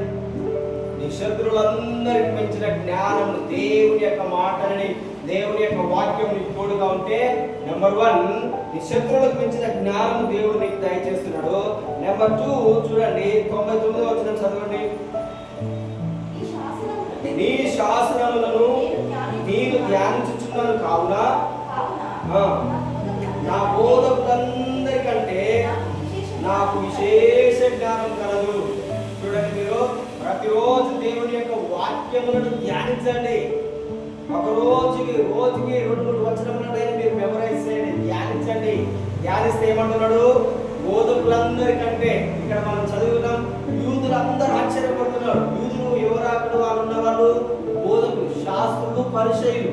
నీ శత్రువులందరికి మించిన జ్ఞానము, దేవుని యొక్క మాటలని, దేవుని యొక్క వాక్యం నీకు తోడుగా ఉంటే, నెంబర్ 1 నీ శత్రువులకు మించిన జ్ఞానము దేవుడు నీకు దయచేస్తున్నాడు. నెంబర్ 2 చూడండి, 99వ వచనం చదవండి. నీ శాసనములను నేను ధ్యానించుచున్నాను కావున నా బోధకులందరికంటే నాకు విశేష జ్ఞానం కలదు. చూడండి, మీరు ప్రతిరోజు దేవుని యొక్క వాక్యములను ధ్యానించండి. ఒక రోజుకి 2-3 వచనములైనా మీరు మెమరైజ్ చేయండి, ధ్యానించండి. ధ్యానిస్తే ఏమంటున్నాడు? బోధకులందరికంటే. ఇక్కడ మనం చదువుతున్నాం, యూదులందరూ ఆశ్చర్యపడుతున్నారు. యూదులు ఎవరాకులు వాళ్ళు ఉన్నవాళ్ళు బోధకులు, శాస్త్రులు, పరిచయులు,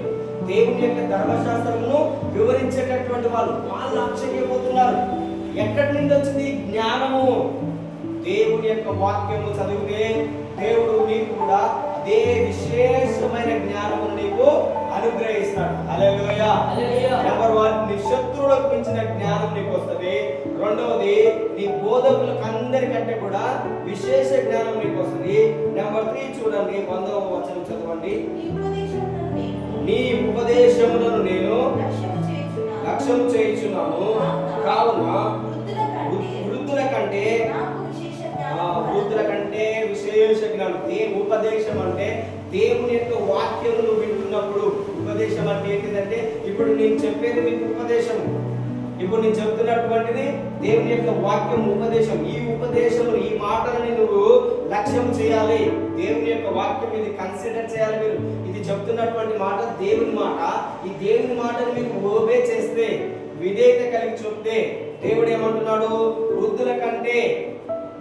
దేవుని యొక్క ధర్మశాస్త్రమును వివరించేటటువంటి వాళ్ళు ఆశ్చర్యపోతున్నారు. ఎక్కడి నుండి వచ్చింది జ్ఞానము? దేవుని యొక్క వాక్యము చదివితే దేవుడు నీకు కూడా అదే విశేషమైన జ్ఞానమును నీకు అనుగ్రహిస్తాడు. హల్లెలూయా. నెంబర్ 1 నీ శత్రువులకు మించిన జ్ఞానం నీకు వస్తుంది. రెండవది, నీ బోధకులకు అందరికంటే కూడా విశేష జ్ఞానం నీకు వస్తుంది. నెంబర్ 3 చూడండి, 100వ వచనం చదవండి. నీ ఉపదేశములను నేను లక్ష్యం చేయుచున్నాను కావున వృద్ధుల కంటే విశేష జ్ఞానం. ఉపదేశం అంటే దేవుని యొక్క వాక్యమును వింటున్నప్పుడు. ఉపదేశం అంటే ఏంటిదంటే, ఇప్పుడు నేను చెప్పేది మీకు ఉపదేశం, ఇప్పుడు నేను చెప్తున్నటువంటిది దేవుని యొక్క వాక్యం, ఉపదేశం. ఈ ఉపదేశము, ఈ మాటలని నువ్వు లక్ష్యం చేయాలి. దేవుని యొక్క వాక్యం ఇది కన్సిడర్ చేయాలి. మీరు ఇది చెప్తున్నటువంటి మాట దేవుని మాట. ఈ దేవుని మాటని మీకు ఓబే చేస్తే, విధేయత కలిగి చెప్తే, దేవుడు ఏమంటున్నాడు? వృద్ధుల కంటే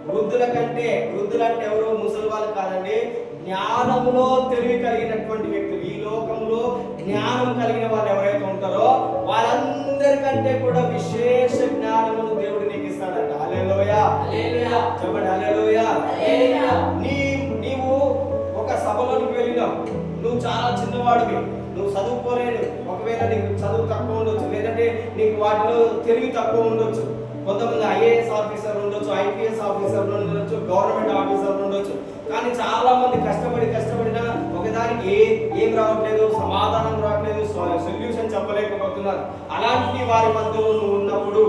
వృద్ధులంటే ఎవరు? ముసలి వాళ్ళు కాదండి, జ్ఞానములో తెలివి కలిగినటువంటి వ్యక్తులు. ఈ లోకంలో జ్ఞానం కలిగిన వాళ్ళు ఎవరైతే ఉంటారో వాళ్ళందరికంటే కూడా విశేష జ్ఞానమును దేవుడు నీకు ఇస్తాడంట. హల్లెలూయా. చెప్పండి హల్లెలూయా. నీవు ఒక సభలోనికి వెళ్ళినావు, నువ్వు చాలా చిన్నవాడివి, నువ్వు చదువుకోలేడు. ఒకవేళ నీకు చదువు తక్కువ ఉండొచ్చు, లేదంటే నీకు వాటిలో తెలివి తక్కువ ఉండొచ్చు. కొంతమంది ఐఏఎస్ ఆఫీసర్లు ఉండొచ్చు, ఐపీఎస్ ఆఫీసర్లు ఉండొచ్చు, గవర్నమెంట్ ఆఫీసర్లు ఉండొచ్చు. కానీ చాలా మంది కష్టపడినా ఒకదానికి ఏం రావట్లేదు, సమాధానం రావట్లేదు, సొల్యూషన్ చెప్పలేకపోతున్నారు. అలాంటి వారి మధ్యలో నువ్వు ఉన్నప్పుడు,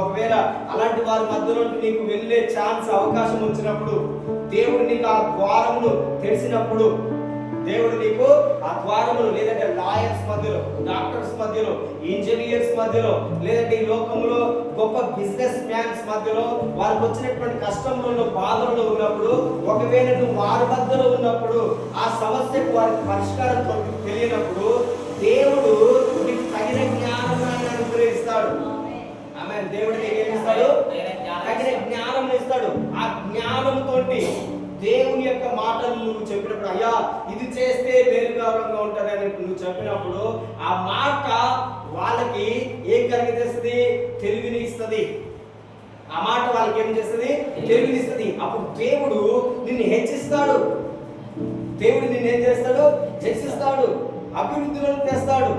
ఒకవేళ అలాంటి వారి మధ్యలో నీకు వెళ్ళే ఛాన్స్, అవకాశం వచ్చినప్పుడు, దేవుడు నీకు ఆ ద్వారమును తెలిసినప్పుడు, దేవుడు నీకు ఆ ద్వారములు, లేదంటే లాయర్స్ మధ్యలో, డాక్టర్స్ మధ్యలో, ఇంజనీర్స్ మధ్యలో, లేదంటే ఈ లోకంలో గొప్ప బిజినెస్ మ్యాన్స్ మధ్యలో వారికి వచ్చినటువంటి కష్టంలో, బాధల్లో ఉన్నప్పుడు, ఒకవేళ నువ్వు వారి మధ్యలో ఉన్నప్పుడు ఆ సమస్యకు వారికి పరిష్కారం తెలియనప్పుడు దేవుడు నీకు తగిన జ్ఞానాన్ని అనుగ్రహిస్తాడు. ఆమేన్. దేవుడు నీకు ఏమి ఇస్తాడు? తగిన జ్ఞానం ఇస్తాడు. ఆ జ్ఞానంతో దేవుని యొక్క మాటలు నువ్వు చెప్పినప్పుడు, అయ్యా ఇది చేస్తే మేలుకరంగా ఉంటుందని నువ్వు చెప్పినప్పుడు, ఆ మాట వాళ్ళకి ఏం కలిగిస్తుంది? తెలివిని ఇస్తుంది. ఆ మాట వాళ్ళకి ఏం చేస్తుంది? తెలివిని ఇస్తుంది. అప్పుడు దేవుడు నిన్ను హెచ్చిస్తాడు. దేవుడు నిన్ను ఏం చేస్తాడు? హెచ్చిస్తాడు, అభివృద్ధిలో తెస్తాడు.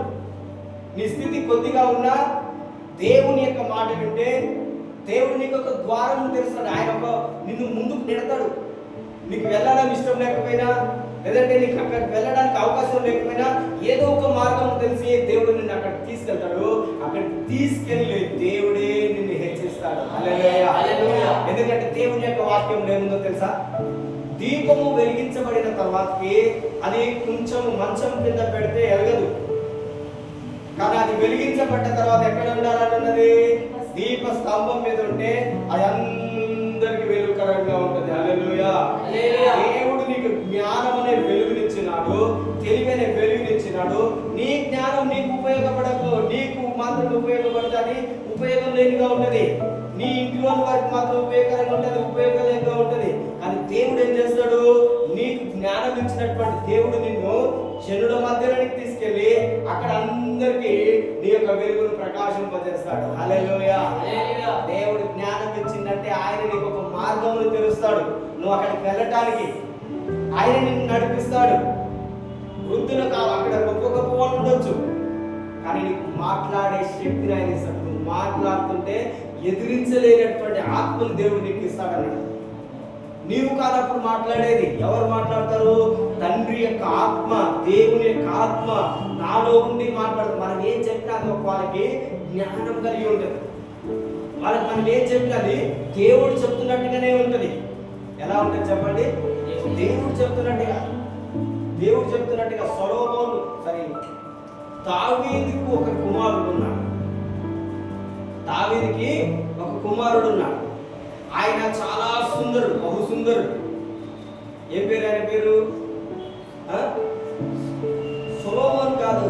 నీ స్థితి కొద్దిగా ఉన్నా దేవుని యొక్క మాట వింటే దేవుడు నీకు ఒక ద్వారం తెరుస్తాడు. ఆయన నిన్ను ముందుకు నెడతాడు. నీకు వెళ్ళడం ఇష్టం లేకపోయినా, లేదంటే నీకు అక్కడికి వెళ్ళడానికి అవకాశం లేకపోయినా, ఏదో ఒక మార్గం తెలిసి దేవుడు నిన్ను అక్కడికి తీసుకెళ్తాడు. అక్కడికి తీసుకెళ్ళి దేవుడే నిన్ను హెచ్చిస్తాడు. హల్లెలూయా. ఎందుకంటే దేవుని యొక్క వాక్యం ఏముందో తెలుసా? దీపము వెలిగించబడిన తర్వాతకి అది కొంచెం మంచం కింద పెడితే ఎరగదు, కానీ అది వెలిగించబడ్డ తర్వాత ఎక్కడ ఉండాలన్నది దీప స్తంభం మీద ఉంటే అది అందరికి వెలుగుకరంగా ఉంటుంది. హల్లెలూయా. దేవుడు నీకు జ్ఞానం అనే వెలుగునిచ్చినాడు, తెలివి అనే వెలుగునిచ్చినాడు, నీ జ్ఞానం నీకు ఉపయోగపడకు, నీకు మాత్రం ఉపయోగపడుతుంది, ఉపయోగం లేనిగా ఉంటుంది. నీ ఇంటిలోని వారికి మాత్రం ఉపయోగకరంగా ఉంటుంది, ఉపయోగలేనిగా ఉంటుంది. కానీ దేవుడు ఏం చేస్తాడు? నీకు జ్ఞానం ఇచ్చినటువంటి దేవుడు నిన్ను జనుల మధ్యలోనికి తీసుకెళ్ళి అక్కడ అందరికీ నీ యొక్క వెలుగును ప్రకాశింపజేస్తాడు. హల్లెలూయా. దేవుడు జ్ఞానం ఇచ్చిందంటే ఆయన నీకు ఒక మార్గమును తెరుస్తాడు. నువ్వు అక్కడికి వెళ్ళటానికి ఆయన నిన్ను నడిపిస్తాడు. వృద్ధులు కాదు, అక్కడ గొప్ప గొప్ప వాళ్ళు ఉండొచ్చు, కానీ నీకు మాట్లాడే శక్తిని ఆయన ఇస్తాడు. నువ్వు మాట్లాడుతుంటే ఎదిరించలేనటువంటి ఆత్మను దేవుడు నీకు ఇస్తాడన్నాడు. నీవు కాదప్పుడు మాట్లాడేది, ఎవరు మాట్లాడతారు? తండ్రి యొక్క ఆత్మ, దేవుని యొక్క ఆత్మ నాలో ఉండి మాట్లాడుతుంది. మనం ఏం చెప్పినా వాళ్ళకి జ్ఞానం కలిగి ఉంటుంది. వాళ్ళకి మనం ఏం చెప్పినా దేవుడు చెప్తున్నట్టుగానే ఉంటుంది. ఎలా ఉంటుంది చెప్పండి? దేవుడు చెప్తున్నట్టుగా. దేవుడు చెప్తున్నట్టుగా సొలొమోను దావీదుకు ఒక కుమారుడు ఉన్నాడు. దావీదుకి ఒక కుమారుడు ఉన్నాడు. ఆయన చాలా సుందరుడు, బహు సుందరుడు. ఏం పేరు ఆయన పేరు? సొలొమోను కాదు.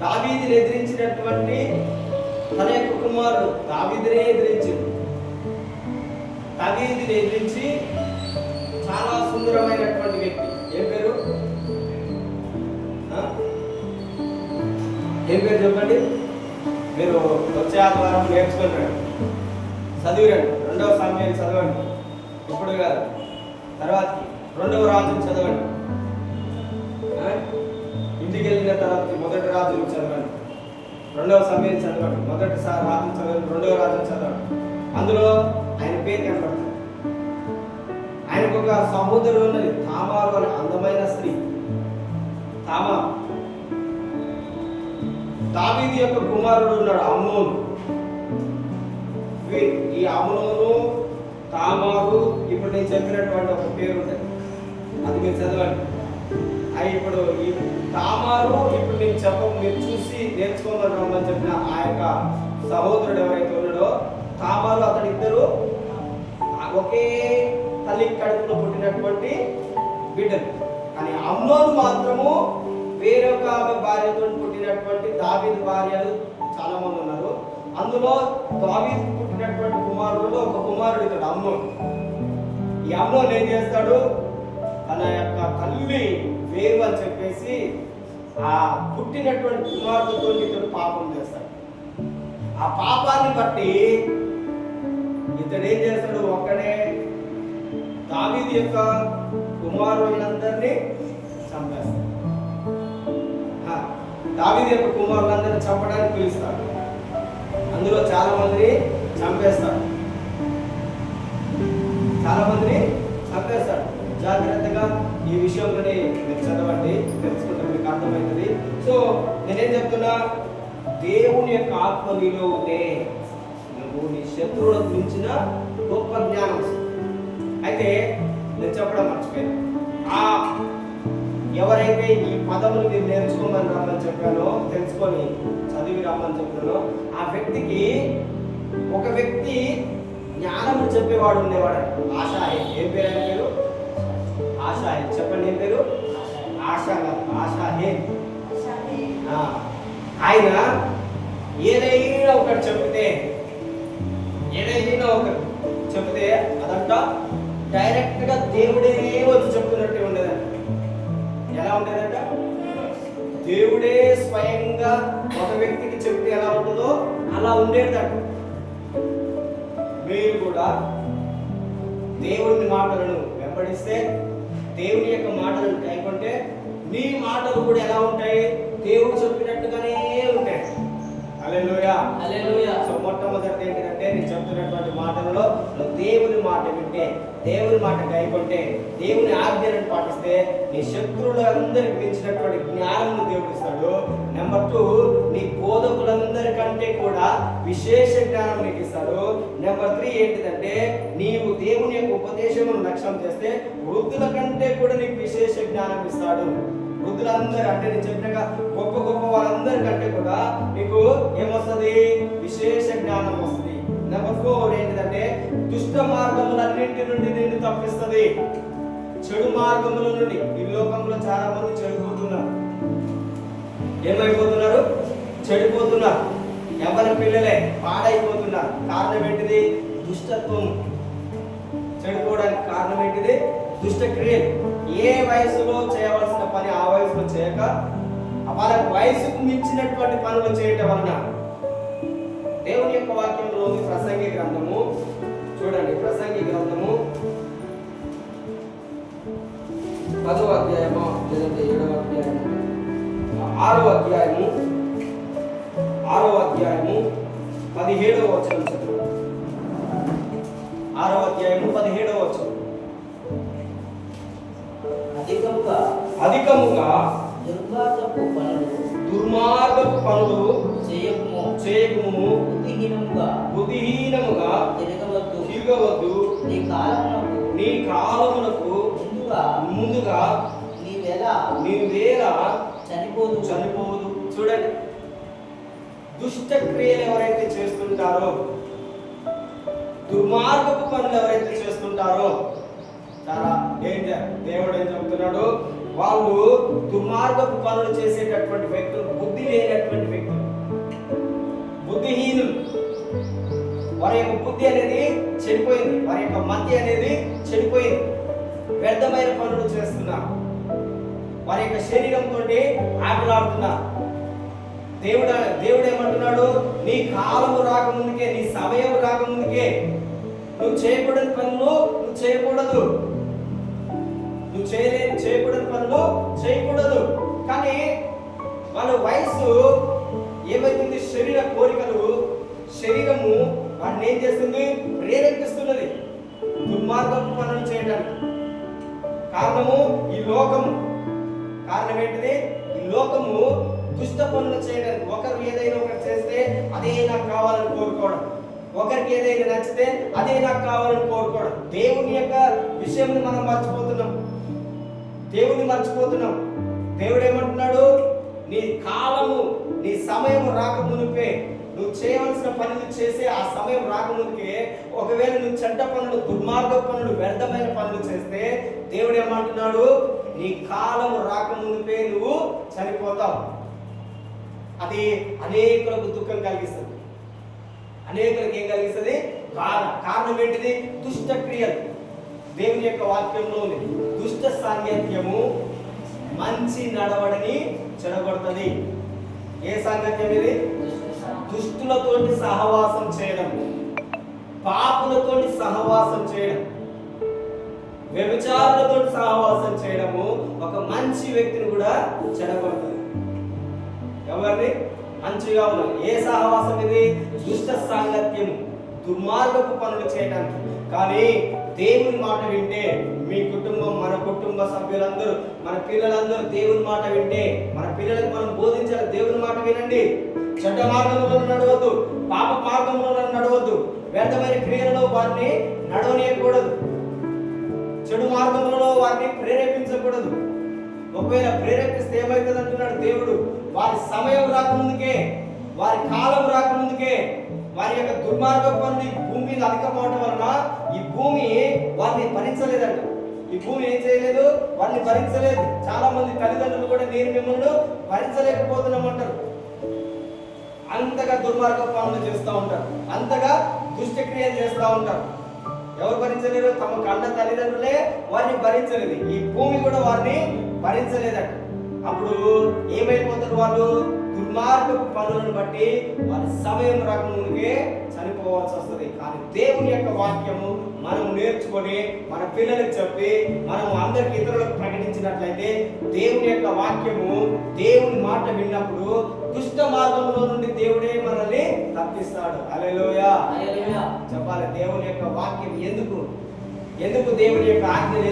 దావీదుని ఎదిరించినటువంటి తన యొక్క కుమారుడు దావీదునే ఎదిరించింది. దావీదుని ఎదిరించి చాలా సుందరమైనటువంటి వ్యక్తి. ఏం పేరు? ఏం పేరు చెప్పండి? మీరు వచ్చే ఆదివారం నేర్చుకున్నాడు, చదివిరండి. 2వ సమయాన్ని చదవండి, ఇప్పుడు కాదు, తర్వాత 2వ రాజుని చదవండి. ఇంటికి వెళ్ళిన తర్వాత 1వ రాజుని చదవండి, 2వ సమయాన్ని చదవండి, 1వ రాజుని చదవండి, 2వ రాజుని చదవండి. అందులో ఆయన పేరు కనపడుతుంది. ఆయనకు ఒక సహోదరుడు ఉన్నది, తామారు అనే అందమైన స్త్రీ. తామారు. దావీదు యొక్క కుమారుడు ఉన్నాడు అమ్నోను. ఈ అమ్నోను, తామారు, ఇప్పుడు నేను చెప్పినటువంటి ఒక పేరు ఉంటుంది, అది మీరు చదవండి. ఇప్పుడు ఈ తామారు, ఇప్పుడు నేను మీరు చూసి నేర్చుకోమని రమ్మని చెప్పిన ఆ యొక్క సహోదరుడు ఎవరైతే ఉన్నాడో తామారు, అతడిద్దరు ఒకే తల్లి కడుపులో పుట్టినటువంటి బిడ్డలు. కానీ అమ్నోను మాత్రము వేరొక భార్యతో పుట్టినటువంటి దావీదు భార్యలు చాలా మంది ఉన్నారు. అందులో దావీదు పుట్టినటువంటి కుమారుడు ఒక కుమారుడు ఇతడు అమ్నోను. ఈ అమ్నోను ఏం చేస్తాడు? తన యొక్క తల్లి వేరు అని చెప్పేసి ఆ పుట్టినటువంటి కుమారుడితో ఇతడు పాపం చేస్తాడు. ఆ పాపాన్ని బట్టి ఇతడు ఏం చేస్తాడు? ఒక్కడే దావీదు యొక్క కుమారులందరినీ చంపేస్తాడు. దావీదు యొక్క కుమారులందరినీ చంపడానికి పిలుస్తాడు. అందులో చాలా మందిని చంపేస్తాడు. జాగ్రత్తగా ఈ విషయంలోనే మీరు చదవండి, తెలుసుకుంటే మీకు అర్థమవుతుంది. సో నేనేం చెప్తున్నా, దేవుని యొక్క ఆత్మ నీలో ఉంటే నువ్వు నీ శత్రువులకు మించిన గొప్ప జ్ఞానం. అయితే నేను చెప్పడం మర్చిపోయాను, ఎవరైతే ఈ పదములు మీరు నేర్చుకోమని రమ్మని చెప్పానో, తెలుసుకొని చదివి రమ్మని చెప్పానో, ఆ వ్యక్తికి ఒక వ్యక్తి జ్ఞానము చెప్పేవాడు ఉండేవాడు. ఆశాయే. ఏం పేరు ఆయన పేరు? ఆశాయే. చెప్పండి ఏం పేరు? ఆశాయే. ఆయన ఏదైనా ఒకటి చెప్తే అదంట డైరెక్ట్ గా దేవుడే వచ్చి చెప్తున్నట్టే ఉండేదంట. ఎలా ఉండేదంట? దేవుడే స్వయంగా ఒక వ్యక్తికి చెప్తే ఎలా ఉంటుందో అలా ఉండేదంట. మీరు కూడా దేవుని మాటలను వెంబడిస్తే, దేవుని యొక్క మాటలను కైకొంటే మీ మాటలు కూడా ఎలా ఉంటాయి? దేవుడు చెప్పినట్టుగానే ఉంటాయి. హల్లెలూయా, హల్లెలూయా. సో మొట్టమొదటి ఏంటంటే, నేను చెప్తున్నటువంటి మాటలలో దేవుని మాట వింటే, దేవుని మాట కైకొంటే, దేవుని ఆజ్ఞలను పాటిస్తే నీ శత్రువులందరికి మించినటువంటి జ్ఞానం దేవుడు ఇస్తాడు. నెంబర్ 2, నీ బోధకులందరికంటే కూడా విశేష జ్ఞానం నీకు ఇస్తాడు. నెంబర్ 3 ఏంటిదంటే, నీవు దేవుని యొక్క ఉపదేశమును లక్ష్యం చేస్తే వృద్ధుల కంటే కూడా నీకు విశేష జ్ఞానం ఇస్తాడు. వృద్ధులందరూ అంటే నేను చెప్పినాక గొప్ప గొప్ప వాళ్ళందరికంటే కూడా నీకు ఏమొస్తుంది? విశేష జ్ఞానం వస్తుంది. నెంబర్ 4 ఏంటిదంటే, దుష్ట మార్గములన్నింటి నుండి నిన్ను తప్పిస్తుంది. చెడు మార్గముల నుండి. ఈ లోకంలో చాలా మంది చెడిపోతున్నారు. ఏమైపోతున్నారు? చెడిపోతున్నారు. ఎవరి పిల్లలే పాడైపోతున్నారు. కారణం ఏంటిది? దుష్టత్వం. చెడిపోవడానికి కారణం ఏంటిది? దుష్ట క్రియలు. ఏ వయసులో చేయవలసిన పని ఆ వయసులో చేయక వాళ్ళ వయసుకు మించినటువంటి పనులు చేయటం వలన దేవుని యొక్క వాక్యంలో ఉంది. ప్రసంగి గ్రంథము చూడండి, ప్రసంగి గ్రంథము 10వ అధ్యాయము లేదంటే 7వ అధ్యాయము 6వ అధ్యాయము 17వ వచనం చదువు. 6వ అధ్యాయము 17వ వచనం. అధికముగా దుర్మార్గపు పనులు చేయకుము, బుద్ధిహీనముగా తిరగవద్దు. నీ కాలమునకు ముందుగా నీవేళ చనిపోదు. చూడండి, దుష్ట క్రియలు ఎవరైతే చేస్తుంటారో, దుర్మార్గపు పనులు ఎవరైతే చేస్తుంటారో చాలా డేంజర్. దేవుడు ఏం చెప్తున్నాడు? వాళ్ళు దుర్మార్గపు పనులు చేసేటటువంటి వ్యక్తులు, బుద్ధి లేనటువంటి వ్యక్తులు, బుద్ధిహీనులు. వారి యొక్క బుద్ధి అనేది చెడిపోయింది, వారి యొక్క మతి అనేది చెడిపోయింది. వ్యర్థమైన పనులు చేస్తున్నారు. వారి యొక్క శరీరంతో ఆటలాడుతున్నారు. దేవుడు ఏమంటున్నాడు? నీ కాలము రాకముందుకే, నీ సమయం రాకముందుకే నువ్వు చేయకూడని పనులు నువ్వు చేయకూడదు. నువ్వు చేయకూడని పనులు చేయకూడదు. కానీ వాళ్ళ వయసు ఏమైతుంది? శరీర కోరికలు, శరీరము వాడిని ఏం చేస్తుంది? ప్రేరేపిస్తున్నది దుర్మార్గపు పనులు చేయడానికి. కారణము ఈ లోకము. కారణం ఏంటిది? ఈ లోకము దుష్ట పనులు చేయడానికి. ఒకరు ఏదైనా ఒకటి చేస్తే అదే నాకు కావాలని కోరుకోవడం, ఒకరికి ఏదైనా నచ్చితే అదే నాకు కావాలని కోరుకోవడం. దేవుని యొక్క విషయంని మనం మర్చిపోతున్నాం. దేవుడు ఏమంటున్నాడు? నీ కాలము, నీ సమయం రాకమునిపే నువ్వు చేయవలసిన పనులు చేసే ఆ సమయం రాకముందుకే ఒకవేళ నువ్వు చెడ్డ పనులు, దుర్మార్గ పనులు, వ్యర్థమైన పనులు చేస్తే దేవుడు ఏమంటున్నాడు? నీ కాలము రాకముందుపే నువ్వు చనిపోతావు. అది అనేకులకు దుఃఖం కలిగిస్తుంది. అనేకులకు ఏం కలిగిస్తుంది? బాధ. కారణం ఏంటిది? దుష్ట క్రియలు. దేవుని యొక్క వాక్యంలో ఉంది, దుష్ట సాంగత్యము మంచి నడవడిని చెడగొడుతుంది. ఏ సాంగత్యం ఇది? దుష్టులతోటి సహవాసం చేయడం, పాపులతోటి సహవాసం చేయడం, వ్యభిచారులతో సహవాసం చేయడము ఒక మంచి వ్యక్తిని కూడా చెడగొడుతుంది. ఎవరిని? మంచిగా ఉండాలి. ఏ సహవాసం ఇది? దుష్ట సాంగత్యము, దుర్మార్గపు పనులు చేయడానికి. కానీ దేవుని మాట వింటే మీ కుటుంబం, మన కుటుంబ సభ్యులందరూ, మన పిల్లలందరూ దేవుని మాట వింటే, మన పిల్లలకు మనం బోధించాలి. దేవుని మాట వినండి. చెడ్డ మార్గంలో నడవద్దు, పాప మార్గంలో నడవద్దు, వ్యర్థమైన క్రియలలో వారిని నడవనీయకూడదు, చెడు మార్గంలో వారిని ప్రేరేపించకూడదు. ఒకవేళ ప్రేరేపిస్తే ఏమవుతుంది అంటున్నాడు దేవుడు? వారి సమయం రాకముందుకే, వారి కాలం రాకముందుకే వారి యొక్క దుర్మార్గ పనులు భూమి మీద అధికమవటం వలన ఈ భూమి వారిని భరించలేదంట. ఈ భూమి ఏం చేయలేదు? వారిని భరించలేదు. చాలా మంది తల్లిదండ్రులు కూడా నేను మిమ్మల్ని భరించలేకపోతున్నామంటారు. అంతగా దుర్మార్గ పనులు చేస్తూ ఉంటారు, అంతగా దుష్టక్రియలు చేస్తూ ఉంటారు. ఎవరు భరించలేరు? తమ కన్న తల్లిదండ్రులే వారిని భరించలేదు. ఈ భూమి కూడా వారిని భరించలేదట. అప్పుడు ఏమైపోతారు? వాళ్ళు దుర్మార్గపు పనులను బట్టి వారి సమయం రాకముందుకే చనిపోవాల్సి వస్తుంది. కానీ దేవుని యొక్క వాక్యము మనం నేర్చుకొని మన పిల్లలకు చెప్పి మనం అందరికి ఇతరులకు ప్రకటించినట్లయితే దేవుని యొక్క వాక్యము, దేవుని మాట విన్నప్పుడు దుష్ట మార్గంలో నుండి దేవుడే మనల్ని తప్పిస్తాడు. హల్లెలూయా చెప్పాలి. దేవుని యొక్క వాక్యం ఎందుకు దేవుని యొక్క ఆజ్ఞలు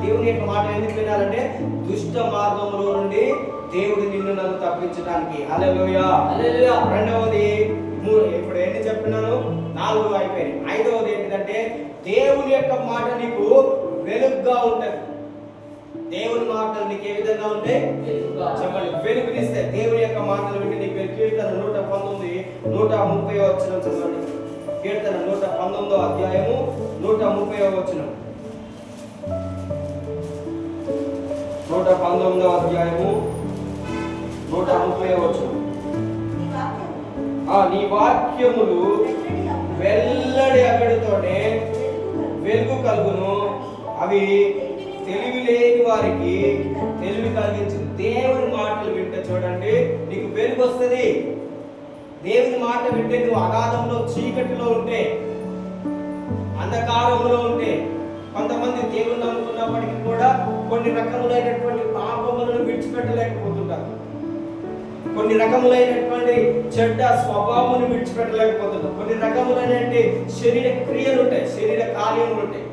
దేవుని యొక్క మాట ఎందుకు వినాలంటే దుష్ట మార్గంలో నుండి దేవుడు నిన్ను నన్ను తప్పించడానికి. హల్లెలూయా. రెండవది, ఇప్పుడు ఎన్ని చెప్పినాను? 4 అయిపోయింది. 5వది ఏంటంటే దేవుని యొక్క మాట నీకు వెలుగుగా ఉంటది. దేవుని మాటలు నీకు ఏ విధంగా ఉంటాయి? చెప్పండి. వెలుగునిస్తే దేవుని యొక్క మాటలు వింటే నీకు కీర్తన 119 130 వచనం చదవండి. కీర్తన 119వ అధ్యాయము 130వ వచనం. 119వ అధ్యాయము 130 నీ వాక్యములు వెల్లడి అక్కడితోనే వెలుగు కలుగును, అవి తెలివి లేని వారికి తెలివి కలిగించింది. దేవుని మాటలు వింటే చూడండి నీకు వెలుగు వస్తుంది. దేవుని మాట వింటే నువ్వు అగాధంలో చీకటిలో ఉంటే, అంధకారంలో ఉంటే, కొంతమంది దేవుని నమ్ముకున్నప్పటికీ కూడా కొన్ని రకములైనటువంటి పాపములను విడిచిపెట్టలేకపోతుంటారు, కొన్ని రకములైనటువంటి చెడ్డ స్వభావాన్ని విడిచిపెట్టలేకపోతుంటారు, కొన్ని రకములైనటువంటి శరీర క్రియలు ఉంటాయి, శరీర కార్యములు ఉంటాయి.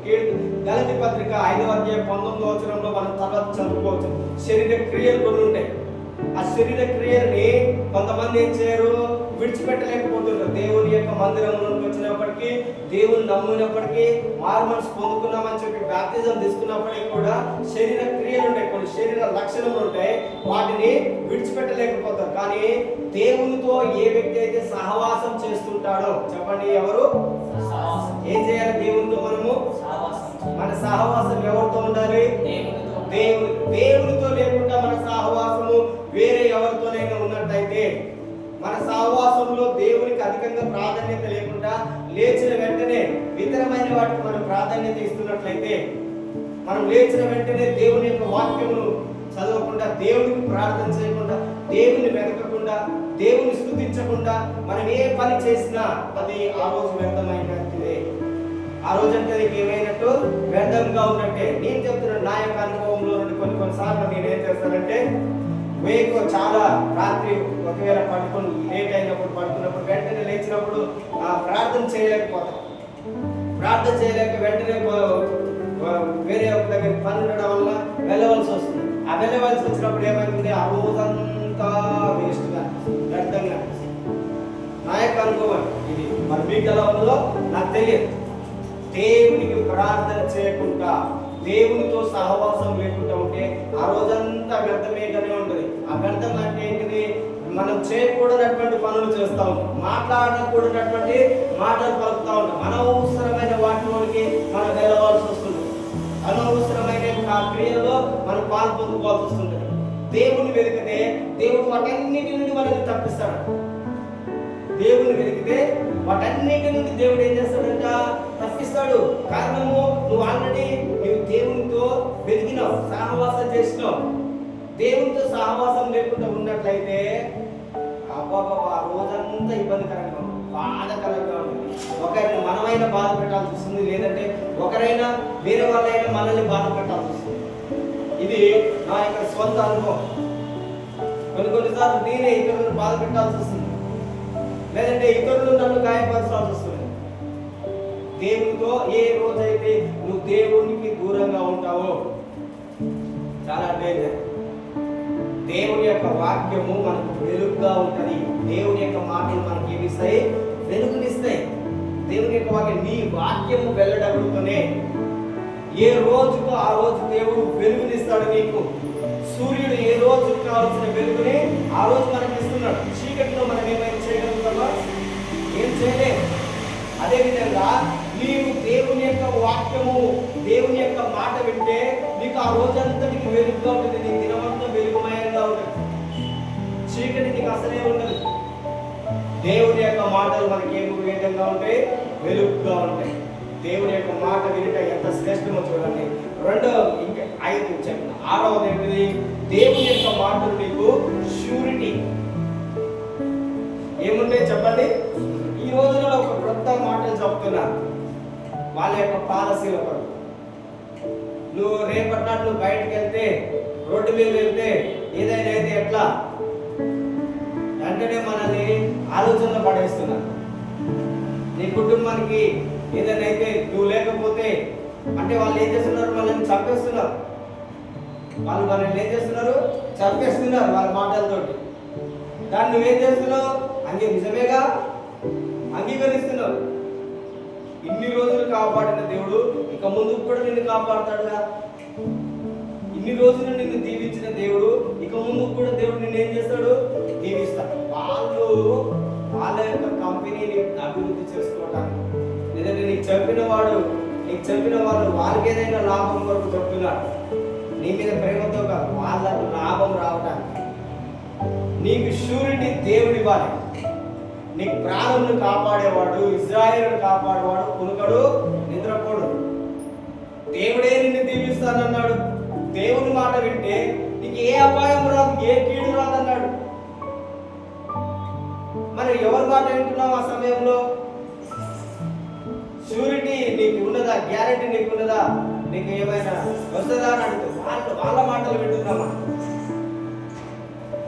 గలతీ పత్రిక 5వ అధ్యాయం 19వ వచనంలో మనం తర్వాత చదువుకోవచ్చు. శరీర క్రియలు కొన్ని ఉంటాయి. ఆ శరీర క్రియలని కొంతమంది ఏం చేయరు, విడిచిపెట్టలేకపోతుంటారు. దేవుని యొక్క మందిరంలోకి వచ్చినప్పటికీ, దేవుని నమ్మినప్పటికీ, మారుమనసు పొందుకున్నామని చెప్పి బాప్తిజం తీసుకున్నప్పటికీ కూడా శరీర క్రియలు ఉంటాయి, కొన్ని శరీర లక్షణములు ఉంటాయి, వాటిని విడిచిపెట్టలేకపోతారు. కానీ దేవునితో ఏ వ్యక్తి అయితే సహవాసం చేస్తుంటాడో, చెప్పండి ఎవరు ఏం చేయాలి? దేవునితో మనము మన సహవాసం ఎవరితో ఉండాలి? దేవునితో లేకుండా మన సహవాసము వేరే ఎవరితోనైనా ఉన్నట్టయితే, మన సహవాసంలో దేవునికి అధికంగా ప్రాధాన్యత లేకుండా లేచిన వెంటనే ఇతరమైన వాటికి మనం ప్రాధాన్యత ఇస్తున్నట్లయితే, మనం లేచిన వెంటనే దేవుని యొక్క వాక్యమును చదవకుండా, దేవునికి ప్రార్థన చేయకుండా, దేవుని వెతకకుండా, దేవుని స్తుతించకుండా మనం ఏ పని చేసినా అది ఆ రోజు వ్యర్థమైనట్టే. ఆ రోజంటే నీకు ఏమైనట్టు వ్యర్థంగా ఉన్నట్టే. నేను చెప్తున్నాను నా యొక్క అనుభవంలో నుండి కొన్నిసార్లు నేనేం చేస్తానంటే, చాలా రాత్రి ఒకవేళ పడుకొని లేట్ అయినప్పుడు పడుకున్నప్పుడు వెంటనే లేచినప్పుడు ప్రార్థన చేయలేకపోతాం. ప్రార్థన చేయలేక వెంటనే వేరే ఒక దగ్గర పని ఉండడం వల్ల వెళ్ళవలసి వస్తుంది. ఆ వెళ్ళవలసి వచ్చినప్పుడు ఏమైంది, ఆ రోజంతా వేస్ట్గా వ్యర్థంగా. నా యొక్క అనుభవం ఇది. మరి మీకు ఎలా ఉందో నాకు తెలియదు. దేవునికి ప్రార్థన చేయకుండా, దేవునితో సహవాసం లేకుండా ఉంటే ఆ రోజంతా వ్యర్థమేగానే ఉంటుంది. ఆ వ్యర్థం అంటే ఏంటిది? మనం చేయకూడనటువంటి పనులు చేస్తూ ఉంటాం, మాట్లాడకూడనటువంటి మాటలు పలుకుతూ ఉంటాం, అనవసరమైన వాటిలోనికి మనం వెళ్ళవలసి వస్తుంది, అనవసరమైన ఆ క్రియలో మనం పాల్పొందుకోవాల్సి వస్తుంది. దేవుని వెతికితే దేవుడు వాటన్నిటి నుండి మనల్ని తప్పిస్తాడు. దేవుని వెతికితే వాటన్నిటి నుండి దేవుడు ఏం చేస్తాడంట? తప్పిస్తాడు. కారణము నువ్వు ఆల్రెడీ దేవునితో వెతికినావు, సహవాసం చేసినావు. దేవునితో సహవాసం లేకుండా ఉన్నట్లయితే అబ్బాబా ఆ రోజంతా ఇబ్బందికరంగా ఉంటుంది, బాధకరంగా ఉంటుంది. ఒకరిని మనమైనా బాధ పెట్టాల్సి వస్తుంది, లేదంటే ఒకరైనా వేరే వాళ్ళైనా మనల్ని బాధ పెట్టాల్సి వస్తుంది. ఇది నా యొక్క స్వంత అనుభవం. కొన్నిసార్లు నేనే ఇతరులను బాధ పెట్టాల్సి వస్తుంది, లేదంటే ఇతరులు నన్ను గాయపరచాల్సి వస్తుంది. దేవునితో ఏ రోజైతే నువ్వు దేవునికి దూరంగా ఉంటావో చాలా డేంజర్. దేవుని యొక్క వాక్యము మనకు వెలుగుగా ఉంటుంది. దేవుని యొక్క మాటలు మనకి ఏమిస్తాయి? వెలుగునిస్తాయి. దేవుని యొక్క వాక్యం, నీ వాక్యము వెళ్ళడగుతూనే ఏ రోజుకు ఆ రోజు దేవుడు వెలుగునిస్తాడు నీకు. సూర్యుడు ఏ రోజు కావాల్సిన వెలుగుని ఆ రోజు మనకి ఇస్తున్నాడు. చీకటిలో మనం ఏమైనా చేయగలుగుతామా? ఏం చేయలేము. అదేవిధంగా నీవు దేవుని యొక్క వాక్యము, దేవుని యొక్క మాట వింటే నీకు ఆ రోజంతటికి వెలుగుగా ఉంటుంది. నీ దినమంతా వెలుగుమయంగా ఉంటుంది, చీకటి నీకు అసలే ఉండదు. దేవుని యొక్క మాటలు మనకి ఏ విధంగా ఉంటాయి? వెలుగుగా ఉంటాయి. దేవుని యొక్క మాట వినట ఎంత శ్రేష్టమో చూడండి. ఇంకా 5 చెప్పిన 6వది ఏంటిది? దేవుని యొక్క మాటలు నీకు ష్యూరిటీ. ఏముంటాయి చెప్పండి? ఈ రోజున ఒక కొత్త మాటలు చెప్తున్నారు, వాళ్ళ యొక్క పాలసీల కొరకు. నువ్వు రేపటి నాడు నువ్వు బయటకు వెళ్తే, రోడ్డు మీద వెళ్తే, ఏదైనా అయితే ఎట్లా వెంటనే మనల్ని ఆలోచనలో పడేస్తున్నారు. నీ కుటుంబానికి ఏదైనా అయితే నువ్వు లేకపోతే అంటే వాళ్ళు ఏం చేస్తున్నారు? మనల్ని చంపేస్తున్నారు. వాళ్ళు మనల్ని ఏం చేస్తున్నారు? చంపేస్తున్నారు వాళ్ళ మాటలతోటి. దాన్ని నువ్వేం చేస్తున్నావు? నిజమేగా అంగీకరిస్తున్నావు. ఇన్ని రోజులు కాపాడిన దేవుడు ఇక ముందు కూడా నిన్ను కాపాడుతాడుగా. ఇన్ని రోజులు నిన్ను దీవించిన దేవుడు ఇక ముందు కూడా దేవుడు నిన్ను ఏం చేస్తాడు? దీవిస్తాడు. వాళ్ళు వాళ్ళ యొక్క కంపెనీని అభివృద్ధి చేసుకోవటానికి, లేదంటే నీకు చెప్పిన వాళ్ళు వాళ్ళకి ఏదైనా లాభం కొరకు చెప్తున్నారు, నీ మీద ప్రేమతో కాదు, వాళ్ళకు లాభం రావడానికి. నీకు షూరిటీ దేవుడి ఇవ్వాలి. నీకు ప్రాణంను కాపాడేవాడు, ఇజ్రాయేలును కాపాడేవాడు కునుకడు, నిద్రపోడు. దేవుడే నిన్ను దీవిస్తానన్నాడు. దేవుని మాట వింటే నీకు ఏ అపాయం రాదు, ఏ కీడు రాదన్నాడు. మరి ఎవరి మాట వింటున్నావు ఆ సమయంలో? షూరిటీ నీకు ఉన్నదా? గ్యారెంటీ నీకు ఉన్నదా? నీకు ఏమైనా వస్తుందా అని అడుగుతుంది. వాళ్ళ మాటలు వింటున్నామా?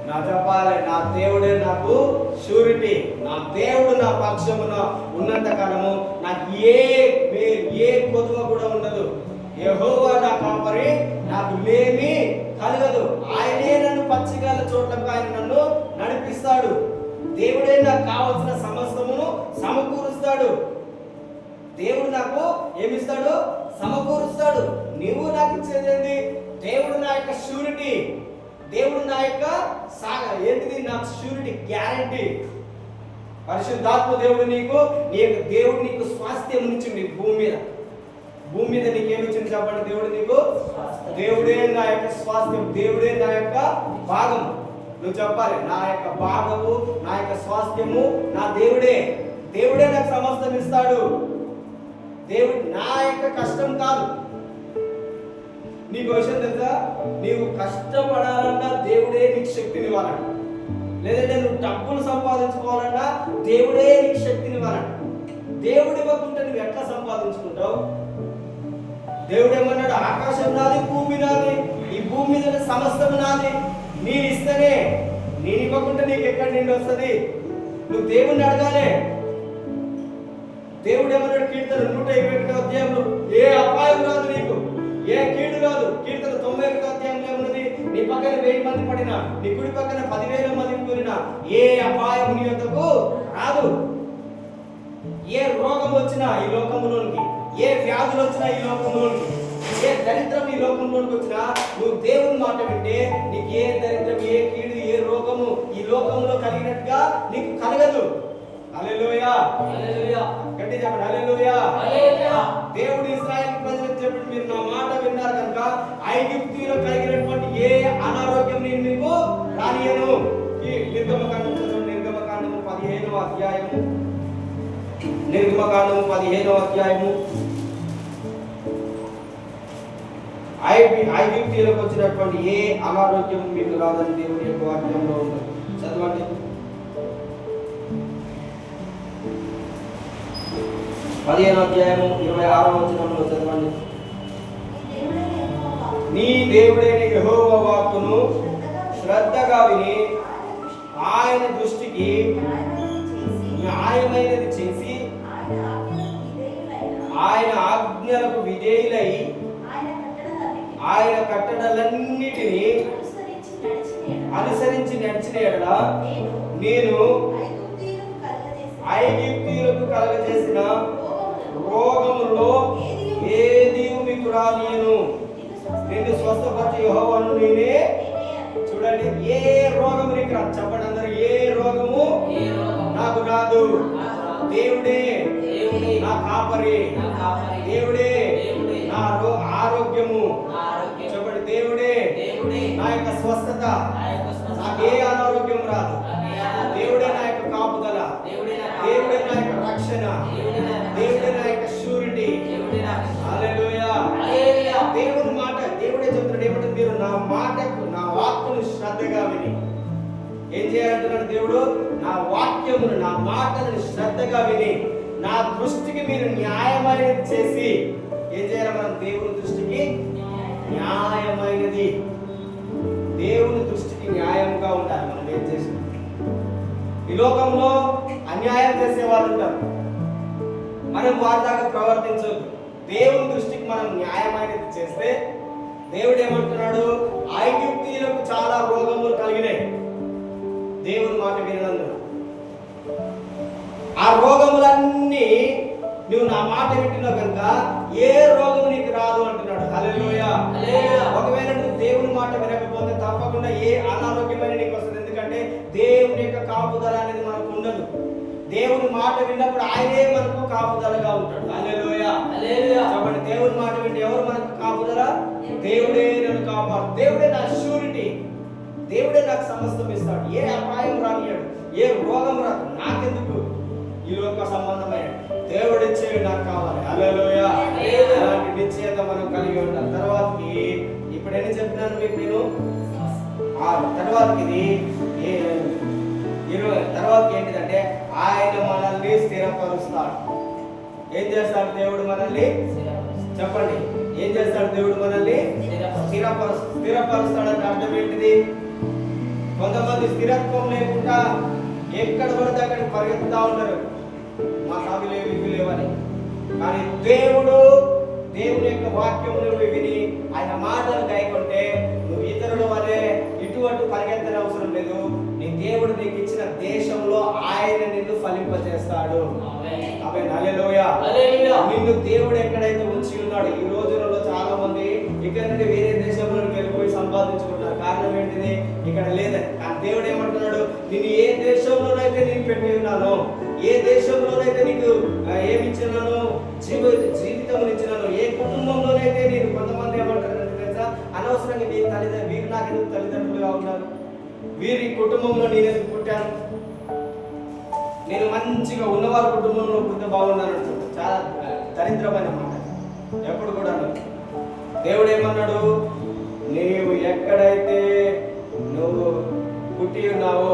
నా చెప్పాలి, నా దేవుడే నాకు షూరిటీ. నా దేవుడు నా పక్షమున ఉన్నంత కాలము నాకు ఏ కొదువ కూడా ఉండదు. యెహోవా నా కాపరి, నాకు లేమి కలగదు. ఆయనే నన్ను పచ్చిగల చోట్లకు ఆయన నన్ను నడిపిస్తాడు. దేవుడే నాకు కావలసిన సమస్తమును సమకూరుస్తాడు. దేవుడు నాకు ఏమిస్తాడు? సమకూరుస్తాడు. నీవు నాకు ఇచ్చేది దేవుడు నా యొక్క షూరిటీ. దేవుడు నా యొక్క ఏంటిది? నాకు షూరిటీ, గ్యారంటీ. పరిశుద్ధాత్మ దేవుడు నీకు దేవుడు నీకు స్వాస్థ్యం ఇచ్చింది. భూమి మీద నీకేమిచ్చింది చెప్పండి? దేవుడు నీకు దేవుడే నా యొక్క స్వాస్థ్యం, దేవుడే నా యొక్క భాగం. నువ్వు చెప్పాలి, నా యొక్క భాగము, నా యొక్క స్వాస్థ్యము నా దేవుడే. దేవుడే నాకు సమస్తం ఇస్తాడు. దేవుడు నా యొక్క కష్టం కాదు. నీకు విషయం తెలుసా? నీవు కష్టపడాలన్నా దేవుడే నీకు శక్తిని ఇవ్వాలంట. లేదంటే నువ్వు డబ్బులు సంపాదించుకోవాలన్నా దేవుడే నీకు శక్తిని ఇవ్వాలంట. దేవుడు ఇవ్వకుంటే నువ్వు ఎట్లా సంపాదించుకుంటావు? దేవుడు ఏమన్నాడు? ఆకాశం నాది, భూమి నాది, ఈ భూమి మీద సమస్తం నాది. నేను ఇస్తేనే, నేను ఇవ్వకుంటే నీకు ఎక్కడి నుండి వస్తుంది? నువ్వు దేవుణ్ణి అడగాలి. దేవుడు ఏమన్నాడు? కీర్తన 121 అధ్యాయంలో ఏ అపాయం రాదు నీకు, ఏ కీడు రాదు. కీర్తన 91 అధ్యాయంలో ఉన్నది, నీ పక్కన 1000 మంది పడినా, నీ కుడి పక్కన 10,000 మంది కూలినా ఏ అపాయం నీ యొద్దకు రాదు. ఏ రోగం వచ్చినా ఈ లోకంలోనికి, ఏ వ్యాధులు వచ్చినా ఈ లోకంలోనికి, ఏ దరిద్రం ఈ లోకంలోనికి వచ్చినా నువ్వు దేవుని మాట వింటే నీకు ఏ దరిద్రం, ఏ కీడు, ఏ రోగము ఈ లోకంలో కలిగినట్టుగా నీకు కలగదు. హల్లెలూయా, హల్లెలూయా. గట్టి చెప్పండి, హల్లెలూయా, హల్లెలూయా. దేవుడు ఇశ్రాయేలు ప్రజలకు చెప్పి, మీరు నా మాట విన్నారు కనుక ఐగుప్తులో కలిగినటువంటి ఏ అనారోగ్యం నేను మీకు రానియను. నిర్గమకాండం చదవండి. నిర్గమకాండము 15వ అధ్యాయము. నిర్గమకాండము 15వ అధ్యాయము. ఐగుప్తులకు వచ్చినటువంటి ఏ అనారోగ్యం మీకు రాదని దేవుని యొక్క వాక్యంలో ఉంది. చదవండి. 15వ అధ్యాయము 26వ వచనంలో చదవండి. నీ దేవుడైన యెహోవా వాక్కును శ్రద్ధగా విని ఆయన దృష్టికి న్యాయమైనది చేసి ఆయన ఆజ్ఞలకు విధేయులై ఆయన కట్టడలన్నిటినీ అనుసరించి నడిచిన యెడల నేను ఐగుప్తీయులకు కలగజేసిన రోగములో ఏది మీకు రానియను. నిన్ను స్వస్థపరిచే యెహోవాను నేనే. చూడండి, ఏ రోగము నీకు రాదు. చెప్పండి అందరూ, ఏ రోగము నాకు రాదు. దేవుడే నా కాపరి, దేవుడే నా ఆరోగ్యము. చెప్పండి, దేవుడే నా యొక్క స్వస్థత. నాకు ఏ అనారోగ్యం రాదు. దేవుడే నా యొక్క కాపుదల, దేవుడే నా యొక్క రక్షణ, దేవుడే నా యొక్క షూరిటీ. హల్లెలూయా. దేవుని మాట, దేవుడే చెప్తున్నాడు ఏమంటే, మీరు నా మాటకు, నా వాక్కును శ్రద్ధగా విని ఏం చేయాలంటున్నాడు దేవుడు? నా వాక్యమును, నా మాటలను శ్రద్ధగా విని నా దృష్టికి మీరు న్యాయమైనది చేసి ఏం చేయాలి? మనం దేవుని దృష్టికి న్యాయమైనది, దేవుని దృష్టికి న్యాయంగా ఉండాలి. మనం ఏం చేసినా ఈ లోకంలో అన్యాయం చేసే వాళ్ళు ఉంటారు. మనం వారి దాకా ప్రవర్తించొద్దు. దేవుని దృష్టికి మనం న్యాయమైనది చేస్తే దేవుడు ఏమంటున్నాడు? ఐగుప్తీయులకు చాలా రోగములు కలిగినాయి దేవుని మాట వినందున. ఆ రోగములన్నీ నువ్వు నా మాట వింటున్నావు కనుక ఏ రోగము నీకు రాదు అంటున్నాడు. హల్లెలూయా. ఒకవేళ నువ్వు దేవుని మాట వినకపోతే తప్పకుండా ఏ అనారోగ్యమైన నీకు వస్తుంది. ఎందుకంటే దేవుని యొక్క కాపుదల అనేది మనకు ఉండదు. దేవుని మాట విన్నప్పుడు ఆయనే మనకు కాపుదలగా ఉంటాడు. హల్లెలూయా, హల్లెలూయా. చెప్పండి, దేవుని మాట వింటే ఎవరు మనకు కాపుదల? దేవుడే నన్ను కాపాడు. దేవుడే నా షూరిటీ. దేవుడే నాకు సమస్తం ఇస్తాడు. ఏ అపాయం రానియాడు, ఏ రోగం రాదు. నాకెందుకు ఈ లోక సంబంధమైన దేవుడిచ్చేవి నాకు కావాలి. హల్లెలూయా. అలాంటి నిశ్చయత మనం కలిగి ఉండాలి. తర్వాతకి ఇప్పుడు ఎన్ని చెప్పినాను మీకు నేను? తర్వాతకి తర్వాతకి ఏంటిదంటే ఆయన మనల్ని స్థిరపరుస్తాడు. ఏం చేస్తాడు దేవుడు మనల్ని? చెప్పండి, ఏం చేస్తాడు దేవుడు మనల్ని? స్థిరపరుస్తాడు. అంటే అర్థం ఏంటిది? కొంతమంది స్థిరత్వం లేకుండా ఎక్కడ పడితే అక్కడ పరిగెత్తుతా ఉంటారు, మాకు అవి లేవు ఇవి లేవని. కానీ దేవుని యొక్క వాక్యము నువ్వు విని ఆయన మాటలు గాయకుంటే నువ్వు ఇతరుల వలె ఇటువంటి పరిగెత్తని అవసరం లేదు. నీ దేవుడు నీకు ఇచ్చిన దేశంలో ఆయన నిన్ను ఫలింపజేస్తాడు. ఆమేన్. హల్లెలూయా. నిన్ను దేవుడు ఎక్కడైతే ఉంచి ఉన్నాడు. ఈ రోజులలో చాలా మంది ఇక్కడ నుండి వేరే దేశంలోకి వెళ్ళిపోయి సంపాదించుకుంటారు. కారణం ఏంటిది? ఇక్కడ లేదని. కానీ దేవుడు ఏమంటున్నాడు? నేను ఏ దేశంలోనైతే నేను పెట్టి ఉన్నానో, ఏ దేశంలోనైతే నీకు ఏమిచ్చినాను, జీవితం ఇచ్చినాను, ఏ కుటుంబంలోనైతే నేను, కొంతమంది ఏమంటారు తెలుసా, అనవసరంగా నీ తల్లిదండ్రులు, వీరు నాకు ఎందుకు తల్లిదండ్రులుగా ఉన్నారు, వీరి కుటుంబంలో నేను ఎందుకు పుట్టాను, నేను మంచిగా ఉన్నవారి కుటుంబంలో పుట్టిన బాగున్నాను అంటున్నాను. చాలా దరిద్రమైన మాట. ఎప్పుడు కూడా దేవుడు ఏమన్నాడు? నీవు ఎక్కడైతే నువ్వు పుట్టి ఉన్నావో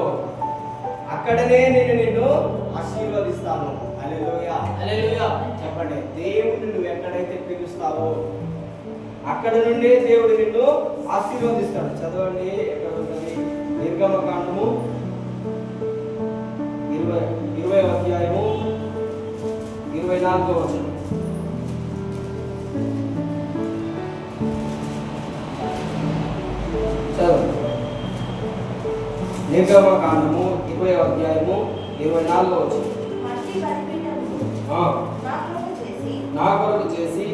అక్కడనే నేను నిన్ను ఆశీర్వదిస్తాను. హల్లెలూయా. హల్లెలూయా. చెప్పండి, దేవుడిని నువ్వు ఎక్కడైతే పిలుస్తావో అక్కడ నుండే దేవుడు నిన్ను ఆశీర్వదిస్తాడు. చదవండి, ఎక్కడ ఉంటుంది? నిర్గమకాండము 20వ అధ్యాయము 24వ వచనం. చదవండి. నిర్గమకాండము 20వ అధ్యాయము 24వ వచనం. నా కొరకు చేసి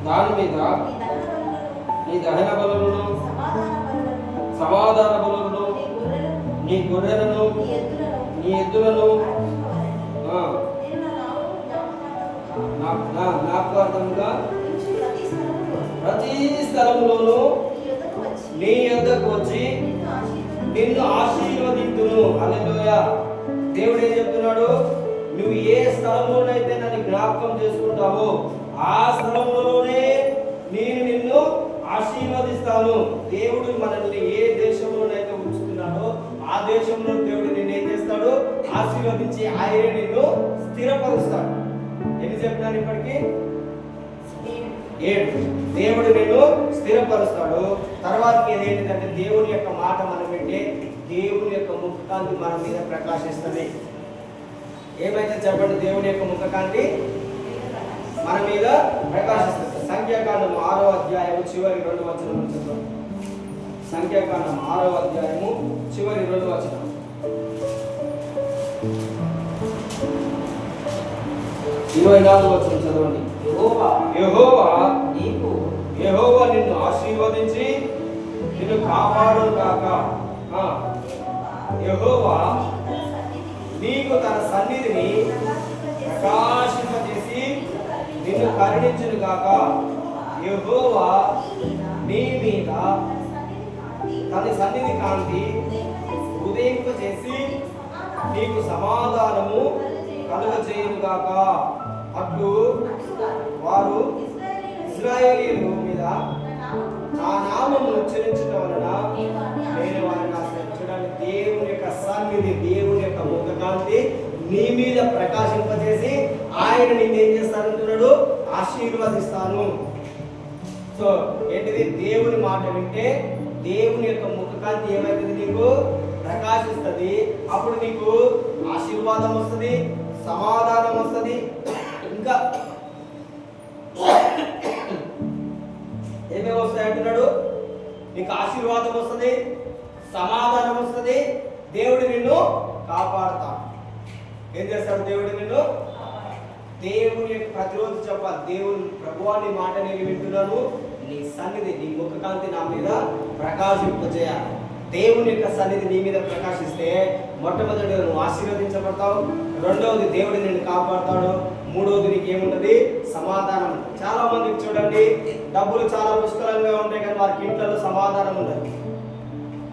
దాని మీద నీ దహన బలులను, సమాధాన బలులను, నీ గొర్రెలను, నీ ఎద్దులను జ్ఞాపకార్థంగా ప్రతి స్థలములోనూ నీ యొద్దకు వచ్చి నిన్ను ఆశీర్వదింతును. హల్లెలూయా. దేవుడు ఏం చెప్తున్నాడు? నువ్వు ఏ స్థలంలోనైతే నన్ను జ్ఞాపకం చేసుకుంటావో ఆ స్థలంలోనే నేను నిన్ను ఆశీర్వదిస్తాను. దేవుడు మనల్ని ఏ దేశంలోనైతే ఉంచుతున్నాడో ఆ దేశంలో దేవుడు నిన్ను ఏం చేస్తాడు? ఆశీర్వదించి ఆయన నిన్ను స్థిరపరుస్తాడు. ఎన్ని చెప్పినాను ఇప్పటికీ? 7. దేవుడు నిన్ను స్థిరపరుస్తాడు. తర్వాత ఏంటంటే దేవుని యొక్క మాట మనం వింటే దేవుని యొక్క ముఖకాంతి మన మీద ప్రకాశిస్తుంది. ఏమైతే చెప్పండి, దేవుని యొక్క ముఖకాంతి మన మీద ప్రకాశిస్తుంది. సంఖ్యాకాండం 6వ అధ్యాయము చివరి 2 వచనం చదవండి. సంఖ్యాకాండం 6వ అధ్యాయము చివరి 2 వచనం. ఇరవై 24వ వచనం చదవండి. యెహోవా నిన్ను ఆశీర్వదించి నిన్ను కాపాడును గాక. యెహోవా నీకు తన సన్నిధిని ప్రకాశింపజేసి నిన్ను కరుణించును గాక. యెహోవా నీ మీద తన సన్నిధి కాంతి ఉదయింపజేసి నీకు సమాధానము కలుగజేయును గాక. అట్లు వారు ఇశ్రాయేలీయుల మీద నా నామమును ఉచ్చరించడం వలన నేను వారిని ఆశ్రయించడానికి దేవుని యొక్క సన్నిధి, దేవుని యొక్క ముఖకాంతి నీ మీద ప్రకాశింపజేసి ఆయన నిన్ను ఏం చేస్తానంటున్నాడు? ఆశీర్వదిస్తాను. సో ఏంటిది? దేవుని మాట వింటే దేవుని యొక్క ముఖకాంతి ఏమైతుంది? నీకు ప్రకాశిస్తుంది. అప్పుడు నీకు ఆశీర్వాదం వస్తుంది, సమాధానం వస్తుంది, ఇంకా ఏమేమి వస్తాయి అంటున్నాడు? నీకు ఆశీర్వాదం వస్తుంది, సమాధానం వస్తుంది, దేవుడు నిన్ను కాపాడుతాడు. ఏం చేస్తాడు దేవుడు నిన్ను? దేవుని ప్రతిరోజు చెప్పాలి, దేవుని ప్రభువా నీ మాట నేను వింటున్నాను, నీ సన్నిధి, నీ ముఖకాంతి నా మీద ప్రకాశింపజేయాలి. దేవుని యొక్క సన్నిధి నీ మీద ప్రకాశిస్తే మొట్టమొదటిగా నువ్వు ఆశీర్వదించబడతావు, రెండవది దేవుడు నిన్ను కాపాడుతాడు, మూడవది నీకు ఏముంటది? సమాధానం. చాలా మందికి చూడండి, డబ్బులు చాలా పుష్కలంగా ఉంటాయి కానీ వారికి ఇంట్లో సమాధానం ఉండదు.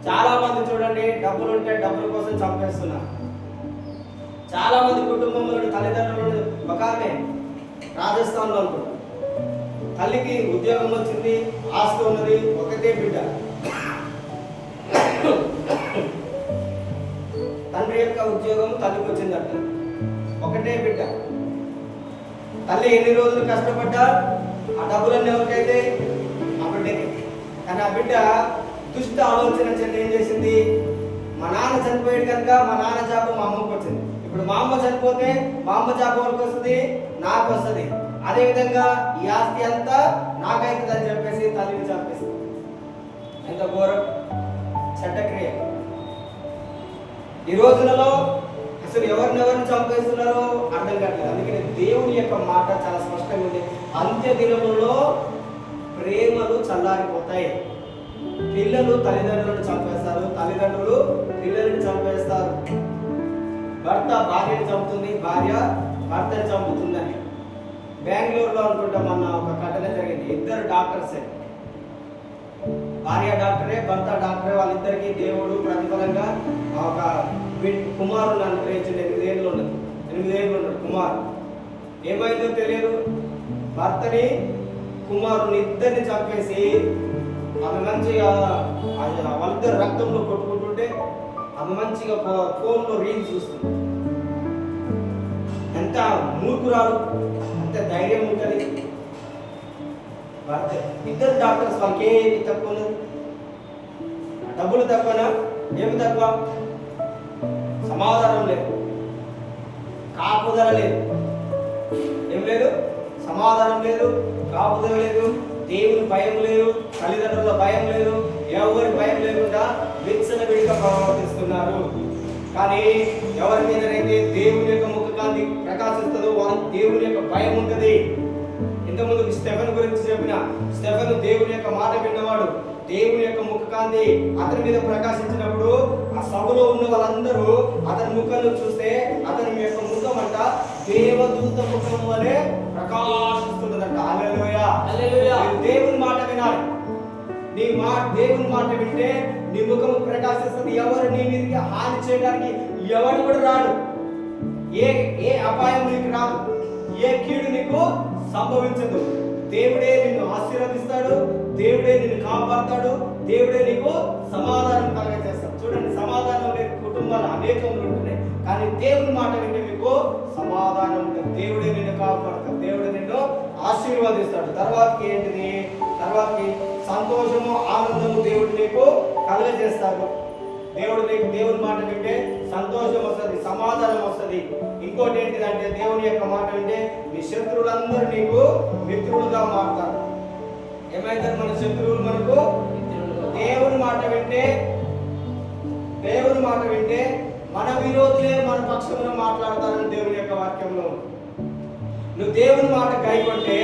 చాలా మంది చూడండి, డబ్బులు ఉంటే డబ్బుల కోసం చంపేస్తున్నారు. చాలా మంది కుటుంబంలో తల్లిదండ్రులు, ఒక ఆమె రాజస్థాన్లో అనుకుంటారు, తల్లికి ఉద్యోగం వచ్చింది, ఆస్తి ఉన్నది, ఒకటే బిడ్డ. తండ్రి యొక్క ఉద్యోగం తల్లికి వచ్చిందట, ఒకటే బిడ్డ. తల్లి ఎన్ని రోజులు కష్టపడ్డా ఆ డబ్బులన్నీ ఎవరికైతే ఆ బిడ్డకి. కానీ ఆ బిడ్డ దుష్ట ఆలోచన చెంది ఏం చేసింది, మా నాన్న చనిపోయాడు కనుక మా నాన్న జాబ్ మా అమ్మకి వచ్చింది, ఇప్పుడు మా అమ్మ చనిపోతే మా అమ్మ జాబ్ ఎవరికి వస్తుంది, నాకు వస్తుంది, అదేవిధంగా ఈ ఆస్తి అంతా నాకైతుంది అని చెప్పేసి తల్లిని చంపేస్తుంది. ఎంత ఘోరం, చట్టక్రియ. ఈ రోజులలో అసలు ఎవరిని చంపేస్తున్నారో అర్థం కావట్లేదు. అందుకని దేవుని యొక్క మాట చాలా స్పష్టంగా ఉంది, అంత్య దినములలో ప్రేమలు చల్లారిపోతాయి. పిల్లలు తల్లిదండ్రులను చంపేస్తారు, తల్లిదండ్రులు పిల్లలను చంపేస్తారు. భర్త భార్యను చంపుతుంది, భార్య భర్తను చంపుతుందని బెంగళూరులో అనుకుంటా మొన్న ఒక ఘటన జరిగింది. ఇద్దరు డాక్టర్సే, భార్య డాక్టరే భర్త డాక్టరే, వాళ్ళిద్దరికి దేవుడు ప్రతిఫలంగా ఒక కుమారుని అనుగ్రహించింది. 8 ఏళ్ళు ఉన్నాడు కుమారు. ఏమైందో తెలియదు, భర్తని కుమారుని ఇద్దరిని చంపేసి ఆమె మంచిగా వాళ్ళిద్దరు రక్తంలో కొట్టుకుంటుంటే ఆమె మంచిగా ఫోన్లో రీల్స్ చూస్తుంది. ఎంత మూర్ఖురాలు, అంత ధైర్యం ఉంటుంది. ఇద్దరు డాక్టర్స్, వాళ్ళకి ఏమి తక్కువ ఉన్నది, డబ్బులు తక్కువనా, ఏమి తక్కువ, సమాధానం లేదు, కాపుదల లేదు, ఏం లేదు, సమాధానం లేదు, కాపుదల లేదు, దేవుని భయం లేదు, తల్లిదండ్రుల భయం లేదు, ఎవరి భయం లేకుండా విచ్చలవిడిగా ప్రవర్తిస్తున్నారు. కానీ ఎవరి మీదనైతే దేవుని యొక్క ముఖకాంతి ప్రకాశిస్తుందో వారికి దేవుని యొక్క భయం ఉంటుంది. ఇంతకుముందు స్టెఫెన్ గురించి చెప్పిన, స్టెఫెన్ దేవుని యొక్క మాట విన్నవాడు. దేవుని యొక్క ముఖకాంతి అతని మీద ప్రకాశించినప్పుడు ఆ సభలో ఉన్న వాళ్ళందరూ అతని ముఖాన్ని చూస్తే అతని యొక్క ముఖం అంట దేవదూత ముఖం వలె ప్రకాశిస్తుందంట. హల్లెలూయా, హల్లెలూయా. దేవుని మాట వినాలి. దేవుని మాట వింటే నీ ముఖం ప్రకాశిస్తుంది. ఎవరు నీ మీదకి హాని చేయడానికి ఎవరు కూడా రాడు. ఏ అపాయం నీకు రాదు, ఏ కీడు నీకు సంభవించదు. దేవుడే నిన్ను ఆశీర్వదిస్తాడు, దేవుడే నిన్ను కాపాడతాడు, దేవుడే నీకు సమాధానం కలగజేస్తాడు. చూడండి, సమాధానం లేని కుటుంబాలు అనేకములు ఉంటున్నాయి, కానీ దేవుని మాట వింటే మీకు సమాధానం ఉంటుంది. దేవుడే నిన్ను కాపాడతాడు, దేవుడే నిన్ను ఆశీర్వదిస్తాడు. తర్వాతకి ఏంటిది, తర్వాతకి సంతోషము ఆనందము దేవుడు నీకు కలగజేస్తాడు. దేవుని మాట వింటే సంతోషం వస్తుంది, సమాధానం వస్తుంది. ఇంకోటి ఏంటిదంటే దేవుని యొక్క మాట వింటే మీ శత్రువులందరూ నీకు మిత్రులుగా మారుతారు. ఏమైతే మన శత్రువులు మనకు దేవుని మాట వింటే మన విరోధులే మన పక్షంలో మాట్లాడతారని దేవుని యొక్క వాక్యంలో. నువ్వు దేవుని మాట కైకొంటే,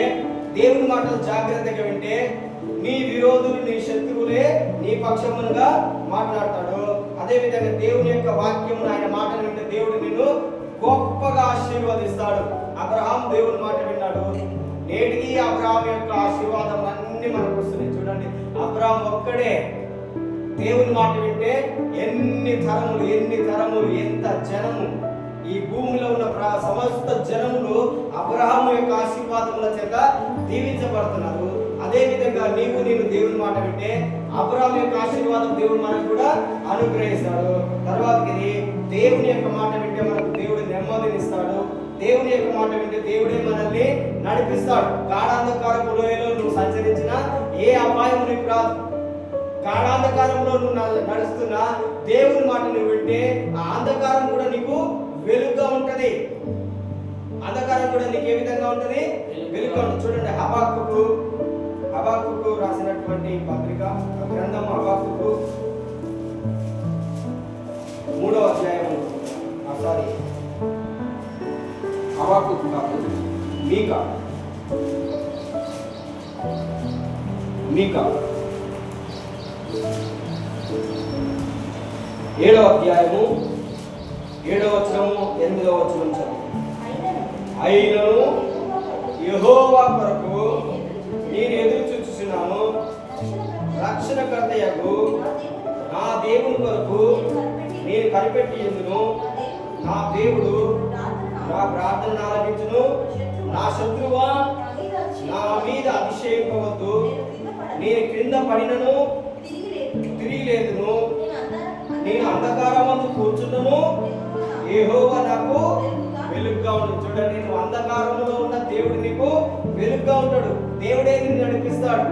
దేవుని మాటలు జాగ్రత్తగా వింటే నీ విరోధులు, నీ శత్రువులే నీ పక్షముగా మాట్లాడతాడు. అదే విధంగా దేవుని యొక్క వాక్యమును, ఆయన మాటలు వింటే దేవుడు నిన్ను గొప్పగా ఆశీర్వదిస్తాడు. అబ్రహాం దేవుని మాట విన్నాడు, నేటికి అబ్రహాం యొక్క ఆశీర్వాదం అన్ని మనకు వస్తున్నాయి. చూడండి, అబ్రహాం ఒక్కడే దేవుని మాట వింటే ఎన్ని తరములు ఎంత జనము, ఈ భూమిలో ఉన్న సమస్త జనములు అబ్రహాము యొక్క ఆశీర్వాదముల చేత దీవించబడుతున్నారు. అదే విధంగా నేను దేవుని మాట వింటే అబ్రహాము యొక్క ఆశీర్వాదం దేవుడు మనకు కూడా అనుగ్రహిస్తాడు. తర్వాతకి దేవుని యొక్క మాట వింటే మనకు దేవుడు నెమ్మదినిస్తాడు. దేవుని యొక్క మాట వింటే దేవుడే మనల్ని నడిపిస్తాడు. గాఢాంధకారపు లోయలో నువ్వు సంచరించినా ఏ అపాయం నీకు రాదు. గాఢాంధకారంలో నువ్వు నడుస్తున్నా దేవుని మాట నువ్వు వింటే ఆ అంధకారం కూడా నీకు వెలుగుగా ఉంటది. అంధకారం కూడా నీకు ఏ విధంగా ఉంటది, వెలుగుగా ఉంటుంది. చూడండి, హబక్కూకు రాసినటువంటి పత్రిక గ్రంథం హబక్కూకు 3వ అధ్యాయం, హబక్కూకు కాదు, మీకా 7వ అధ్యాయము 7వ వచనము 8వ వచనం చదువు. అయినను యెహోవా కొరకు నేను ఎదురు చూస్తున్నాను, రక్షణకర్తయగు నా దేవుని కొరకు నేను కనిపెట్టి ఎందును, నా దేవుడు నా ప్రార్థన ఆలకించును. నా శత్రువా నా మీద అభిషేకింపవద్దు. నేను క్రింద పడినను తిరిగి లేదును. నేను అంధకారమందు కూర్చున్నాను, యెహోవా నాకు వెలుగుగా ఉంటుంది. చూడండి, నువ్వు అంధకారంలో ఉన్న దేవుడు నీకు వెలుగుగా ఉంటాడు. దేవుడే నిన్ను నడిపిస్తాడు.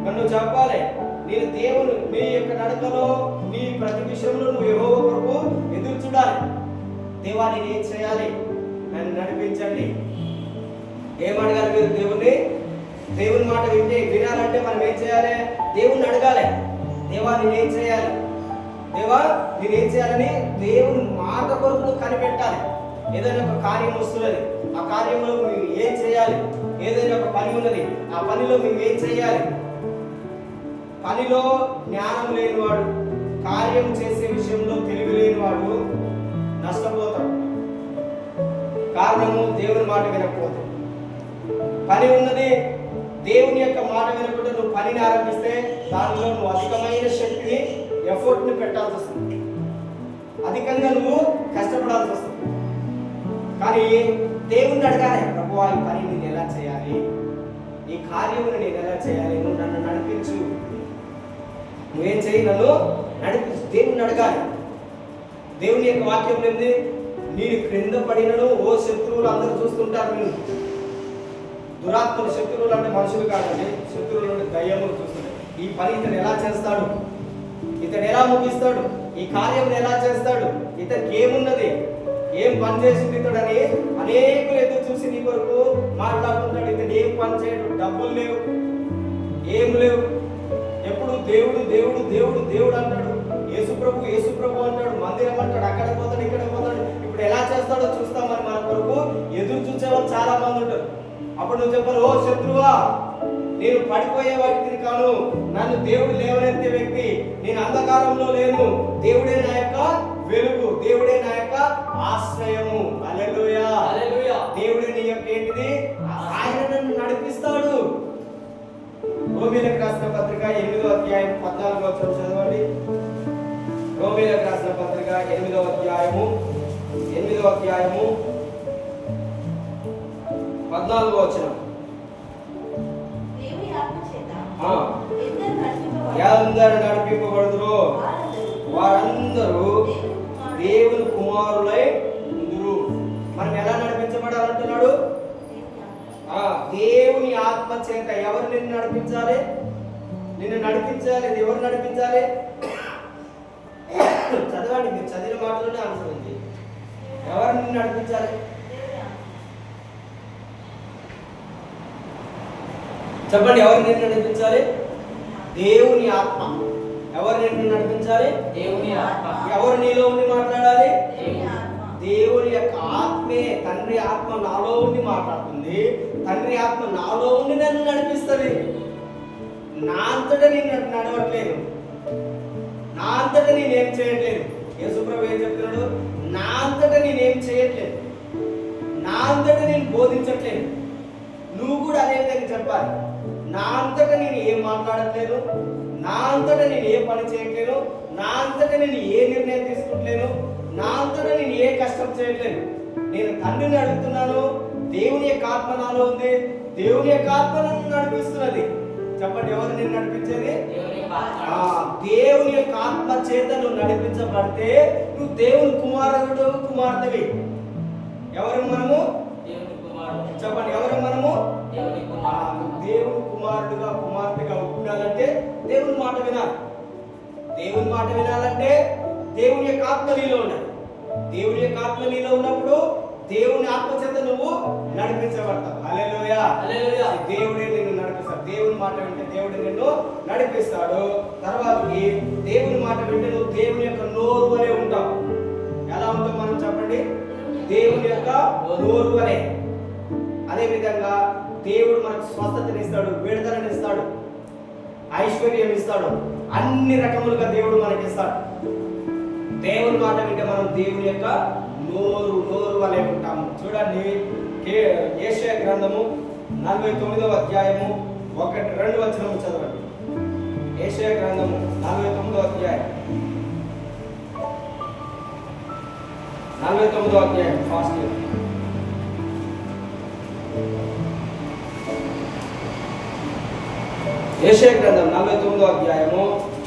నన్ను చెప్పాలి, నేను దేవుడు నీ యొక్క నడకలో నీ ప్రతి విషయంలో నువ్వు యెహోవా కొరకు ఎదురు చూడాలి. దేవా నేను ఏం చేయాలి, నన్ను నడిపించండి. ఏమడగాలి మీరు దేవుణ్ణి? దేవుని మాట వినాలంటే మనం ఏం చేయాలి? దేవుణ్ణి అడగాలి. దేవా నేనేం చేయాలి, దేవా నేనేం చేయాలని దేవుని మాట కొరకు నువ్వు కనిపెట్టాలి. ఏదైనా ఒక కార్యం వస్తున్నది, ఆ కార్యంలో మేము ఏం చేయాలి? ఏదైనా ఒక పని ఉన్నది, ఆ పనిలో మేము ఏం చేయాలి? పనిలో జ్ఞానం లేనివాడు, కార్యం చేసే విషయంలో తెలివి లేనివాడు నష్టపోతాడు. కారణము దేవుని మాట వినకపోతే. పని ఉన్నది, దేవుని యొక్క మాట వినకుండా నువ్వు పనిని ఆరంభిస్తే దానిలో నువ్వు అధికమైన శక్తిని, ఎఫర్ట్ని పెట్టాల్సి వస్తుంది. అధికంగా నువ్వు కష్టపడాల్సి వస్తుంది. కానీ దేవుణ్ణి అడగాలి, ప్రభువా ఈ పని నేను ఎలా చేయాలి, ఈ కార్యమును నేను ఎలా చేయాలి, నువ్వు నన్ను నడిపించు, నువ్వేం చేయి, నన్ను నడిపించు. దేవుణ్ణి అడగాలి. దేవుని యొక్క వాక్యం ఏంది? నేను క్రింద పడినను ఓ శత్రువులు అందరూ చూస్తుంటారు. నేను దురాత్మలు, శత్రువులు అంటే మనుషులు కాదండి, శత్రువులు అంటే దయ్యములు చూస్తుంటారు. ఈ పని ఇతను ఎలా చేస్తాడు, ఇతను ఎలా ముగిస్తాడు, ఈ కార్యం ఎలా చేస్తాడు, ఇతనికి ఏమున్నది, ఏం పని చేసింది ఇతడని అనేకులు ఎదురు చూసి నీ కొరకు మాట్లాడుతుంటాడు. ఇతను ఏం పని చేయడు, డబ్బులు లేవు, ఏం లేవు, ఎప్పుడు దేవుడు దేవుడు దేవుడు దేవుడు అంటాడు, యేసుప్రభు యేసుప్రభు అంటాడు, మందిరం అంటాడు, అక్కడ పోతాడు ఇక్కడ పోతాడు. ఇప్పుడు ఎలా చేస్తాడో చూస్తామని మన కొరకు ఎదురు చూసేవాళ్ళు చాలా మంది ఉంటారు. అప్పుడు నువ్వు చెప్పారు, ఓ శత్రువా నేను పడిపోయే వ్యక్తిని కాను, నన్ను దేవుడు లేవనెత్తే వ్యక్తి, నేను అంధకారంలో లేను, దేవుడే నా యొక్క వెలుగు, దేవుడే నా యొక్క ఆశ్రయము. హల్లెలూయా హల్లెలూయా. దేవుడే నీ యొక్క ఏంటిది? ఆయన నన్ను నడిపిస్తాడు. రోమీయులకు రాసిన పత్రిక 8వ అధ్యాయం 14వ వచనం చదవండి. రోమీయులకు రాసిన పత్రిక 8వ అధ్యాయము 14వ వచనం. ఎందరు నడిపింపబడుదురో వారందరూ దేవుని కుమారులై ఉందురు. మనం ఎలా నడిపించబడాలంటున్నాడు? దేవుని ఆత్మ చేత. ఎవరు నిన్ను నడిపించాలి? నిన్ను నడిపించాలి. ఎవరు నడిపించాలి? చదవండి, మీరు చదివిన మాటలోనే ఆన్సర్ ఉంది. ఎవరు నిన్ను నడిపించాలి? చెప్పండి, ఎవరు నిన్ను నడిపించాలి? దేవుని ఆత్మ. ఎవరు నిన్ను నడిపించాలి? దేవుని ఆత్మ. ఎవరు నీలో ఉండి మాట్లాడాలి? దేవుని యొక్క ఆత్మే. తండ్రి ఆత్మ నాలో ఉండి మాట్లాడుతుంది. తండ్రి ఆత్మ నాలో ఉండి నన్ను నడిపిస్తుంది. నా అంతటా నేను నడవట్లేదు, నా అంతటా నేనేం చేయట్లేదు. యేసుప్రభు ఏం చెప్తున్నాడు? నా అంతటా నేనేం చేయట్లేదు, నా అంతటా నేను బోధించట్లేదు. నువ్వు కూడా అదే విధంగా చెప్పాలి. నా అంతటా నేను ఏం మాట్లాడట్లేదు, నా అంతటా నేను ఏ పని చేయట్లేదు, నా అంతటా నేను ఏ నిర్ణయం తీసుకుంటలేను, నా అంతటా నేను ఏ కష్టం చేయట్లేదు. నేను తండ్రిని అడుగుతున్నాను, దేవుని యొక్క ఆత్మ నాలో ఉంది, దేవుని యొక్క ఆత్మ నన్ను నడిపిస్తున్నది. చెప్పండి, ఎవరు నిన్ను నడిపించేది? దేవుని యొక్క ఆత్మ చేత నువ్వు నడిపించబడితే నువ్వు దేవుని కుమారుడు కుమార్తెవి. ఎవరు మనము? చెప్పండి, ఎవరు మనము? దేవుని కుమారుడుగా కుమార్తెగా ఉండాలంటే దేవుని మాట వినాలి. దేవుని మాట వినాలంటే దేవుని యొక్క ఆత్మ నీలో ఉండాలి. దేవుని యొక్క ఆత్మ నీలో ఉన్నప్పుడు దేవుని ఆత్మ చేత నువ్వు నడిపించబడతావు. హల్లెలూయా హల్లెలూయా. దేవుడే నిన్ను నడిపిస్తాడు. దేవుని మాట వింటే దేవుడు నిన్ను నడిపిస్తాడు. తర్వాతకి దేవుని మాట వింటే నువ్వు దేవుని యొక్క నోరు వలె ఉంటావు. ఎలా ఉంటావు మనం? చెప్పండి, దేవుని యొక్క నోరు వలె. అదే విధంగా దేవుడు మనకు స్వస్థతనిస్తాడు, విడుదలనిస్తాడు, ఐశ్వర్యం ఇస్తాడు, అన్ని రకములుగా దేవుడు మనకి ఇస్తాడు. దేవుని మాట వింటే మనం దేవుని యొక్క నోరు వలె ఉంటాము. చూడండి, యెషయా గ్రంథము 49వ అధ్యాయము 1-2 వచనం చదవండి. యెషయా గ్రంథము 49వ అధ్యాయం 49వ అధ్యాయం ఫాస్ట్ యెషయా గ్రంథం 49వ అధ్యాయము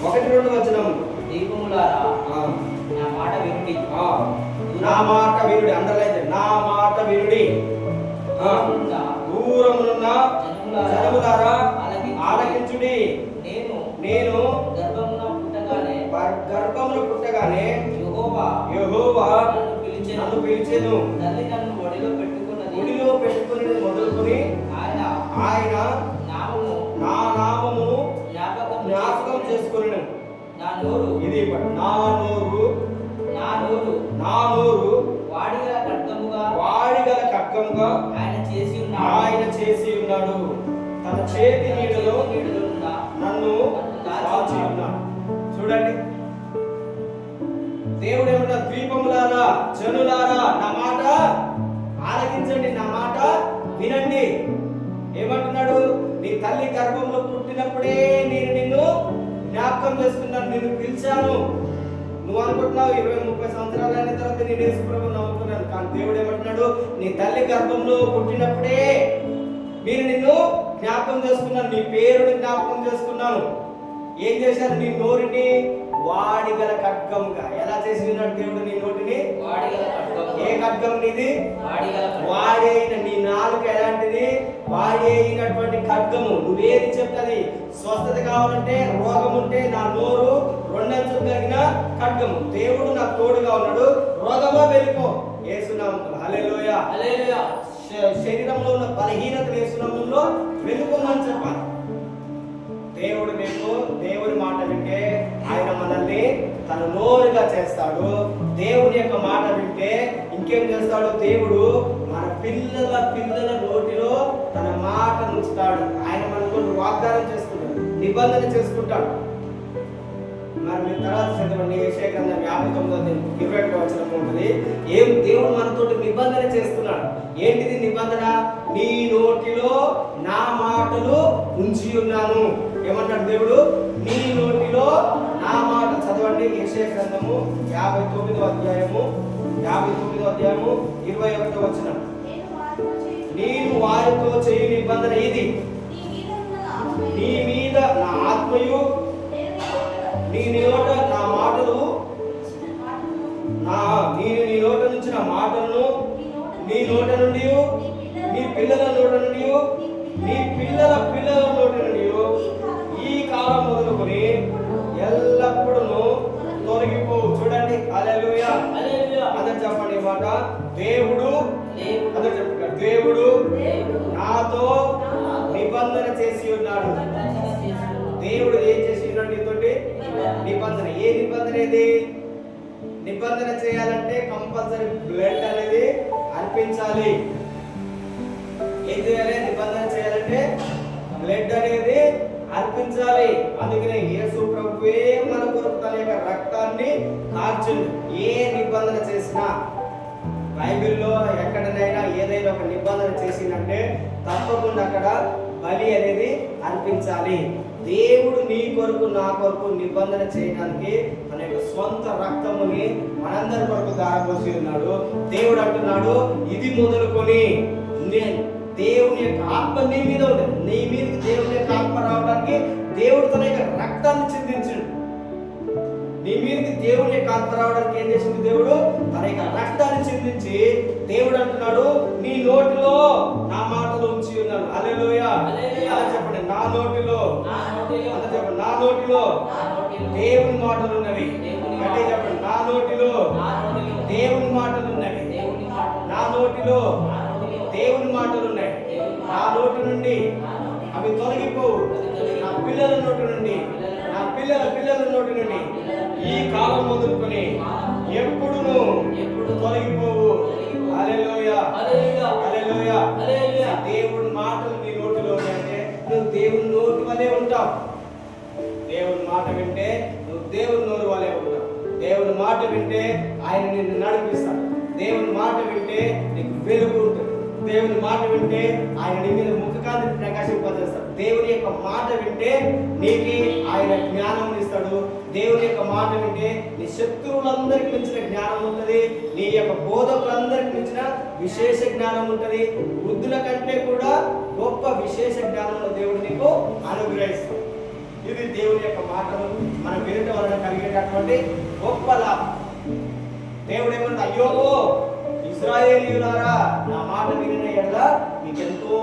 1-2 వచనము. దీపములారా నా మాట వినుడి. నా మాట వినుడి. అండర్లైన్ చేయండి. నా మాట వినుడి. దూరమునున్న జనములారా ఆలకించుడి. నేను గర్భమున పుట్టగానే యెహోవా నన్ను పిలిచెను. తల్లి నన్ను ఒడిలో పెట్టుకుని మొదలుకొని ఆయన నా నామమును జ్ఞాపకం చేసుకొనెను. ఇది నా నోరు వాడిగల ఖడ్గముగా ఆయన చేసి ఉన్నాడు. తన చేతి నీడలో నన్ను దాచి ఉన్నాడు. చూడండి, దేవుడు ఏమంటారు? ద్వీపములారా, జనులారా, నా మాట ఆలకించండి, నా మాట వినండి. ఏమంటున్నాడు? నీ తల్లి గర్భంలో పుట్టినప్పుడే నేను నిన్ను జ్ఞాపకం చేసుకున్నాను, నిన్ను పిలిచాను. నువ్వు అనుకుంటున్నావు 20-30 సంవత్సరాలు అయిన తర్వాత నేను యేసు ప్రభువుని నమ్ముకున్నాను. కానీ దేవుడు ఏమంటున్నాడు? నీ తల్లి గర్భంలో పుట్టినప్పుడే నేను నిన్ను జ్ఞాపకం చేసుకున్నాను, నీ పేరుని జ్ఞాపకం చేసుకున్నాను. ఏం చేశాను? నీ నోరుని వాడిగల ఖడ్గముగా. ఎలా చేసి ఉన్నాడు దేవుడు నీ నోటిని? ఏ ఖడ్గం నీది? వాడి అయిన నీ నాలుక ఎలాంటిది? వాడి అయినటువంటి ఖడ్గము. నువ్వేది చెప్తుంది? స్వస్థత కావాలంటే, రోగం ఉంటే నా నోరు రెండంచులు కలిగిన ఖడ్గము. దేవుడు నాకు తోడుగా ఉన్నాడు, రోగమో వెళ్ళిపో యేసునామములో. హల్లెలూయా. శరీరంలో ఉన్న బలహీనతలు యేసునామములో వెళ్ళిపోమని చెప్పాలి. దేవుడు దేవుని మాట వింటే ఆయన మనల్ని తన నోరుగా చేస్తాడు. దేవుని యొక్క మాట వింటే ఇంకేం చేస్తాడు? దేవుడు మన పిల్లల నోటిలో తన మాట ఉంచుతాడు. ఆయన మనకు వాగ్దానం చేసుకుంటాడు, నిబంధన చేసుకుంటాడు. మరి మీ తర్వాత చదవండి, యెషయా గ్రంథం 59వ అధ్యాయం 21వ వచనం ఉంటుంది. దేవుడు మనతో నిబంధన చేస్తున్నాడు. ఏంటిది నిబంధన? నీ నోటిలో నా మాటలు ఉంచి ఉన్నాను. ఏమంటాడు దేవుడు? నీ నోటిలో నా మాట. చదవండి, యెషయా గ్రంథము 59వ అధ్యాయము 21వ వచనం. నేను వారితో చేయు నిబంధన ఇది, నీ మీద నా ఆత్మయు, నీ నోట నా మాటలు, నేను నీ నోట నుంచి నా మాటలను నీ నోట నుండి, నీ పిల్లల నోట నుండి, నీ పిల్లల నోట నుండి ఈ కాలం మొదలుకొని ఎల్లప్పుడూ తొలగిపోవు. చూడండి, హల్లెలూయా. అందరూ చెప్పండి మాట. దేవుడు అందరూ చెప్పండి, దేవుడు నాతో నిబంధన చేసి ఉన్నాడు. దేవుడు ఏం చేసి ఉన్నాడు నీతోటి? నిబంధన. ఏ నిబంధన ఇది? నిబంధన చేయాలంటే కంపల్సరీ బ్లడ్ అనేది అర్పించాలి. ఏం చేయాలి? నిబంధన చేయాలంటే బ్లడ్ అనేది అర్పించాలి. అందుకనే యేసు ప్రభువే మన కొరకు తన యొక్క రక్తాన్ని కార్చిండు. ఏ నిబంధన చేసినా, బైబిల్లో ఎక్కడనైనా ఏదైనా ఒక నిబంధన చేసిందంటే తప్పకుండా అక్కడ బలి అనేది అర్పించాలి. దేవుడు నీ కొరకు నా కొరకు నిబంధన చేయడానికి తన యొక్క స్వంత రక్తముని మనందరి కొరకు దారపోసి ఉన్నాడు. దేవుడు అంటున్నాడు, ఇది మొదలుకొని దేవుని యొక్క ఆత్మ నీ మీద ఉంటుంది. నీ మీదకి దేవుని యొక్క ఆత్మ రావడానికి దేవుడు తన యొక్క రక్తాన్ని చిందించాడు. నీ మీదకి దేవుని యొక్క ఆత్మ రావడానికి ఏం చేసింది? దేవుడు తన యొక్క రక్తాన్ని చిందించి దేవుడు అంటున్నాడు, నీ నోటిలో నా మాటలు ఉంచి ఉన్నాను. హల్లెలూయా. అలా చెప్పండి, నా నోటిలో. అలా చెప్పండి, నా నోటిలో దేవుని మాటలు ఉన్నవి. అంటే చెప్పండి, నా నోటిలో దేవుని మాటలు ఉన్నవి. నా నోటిలో దేవుని మాటలు ఉన్నాయి. నా నోటి నుండి అవి తొలగిపోవు. నా పిల్లల నోటి నుండి, నా పిల్లల నోటి నుండి ఈ కాలం మొదలుకొని ఎప్పుడు తొలగిపోవు. హల్లెలూయా. హల్లెలూయా. దేవుని మాటలు నీ నోటిలో అంటే నువ్వు దేవుని నోటి వలె ఉంటావు. దేవుని మాట వింటే నువ్వు దేవుని నోరు వలె ఉంటావు. దేవుని మాట వింటే ఆయన నిన్ను నడిపిస్తాడు. దేవుని మాట వింటే నీకు వెలుగు ఉంటుంది. దేవుని మాట వింటే ఆయన నీ మీద ముఖకాంతిని ప్రకాశింపజేస్తాడు. దేవుని యొక్క మాట వింటే నీకు ఆయన జ్ఞానం ఇస్తాడు. దేవుని యొక్క మాట వింటే నీ శత్రువులందరికి మించిన జ్ఞానం ఉంటుంది. నీ యొక్క బోధకులందరికి మించిన విశేష జ్ఞానం ఉంటుంది. వృద్ధుల కంటే కూడా గొప్ప విశేష జ్ఞానంలో దేవుడు నీకు అనుగ్రహిస్తాడు. ఇది దేవుని యొక్క మాటలు మనం వినటం వలన కలిగేటటువంటి గొప్ప లాభం. దేవుడు ఏమన్నా, అయ్యో ఇశ్రాయేలీయులారా నా మాట వినిన ఎడల మీకెంతో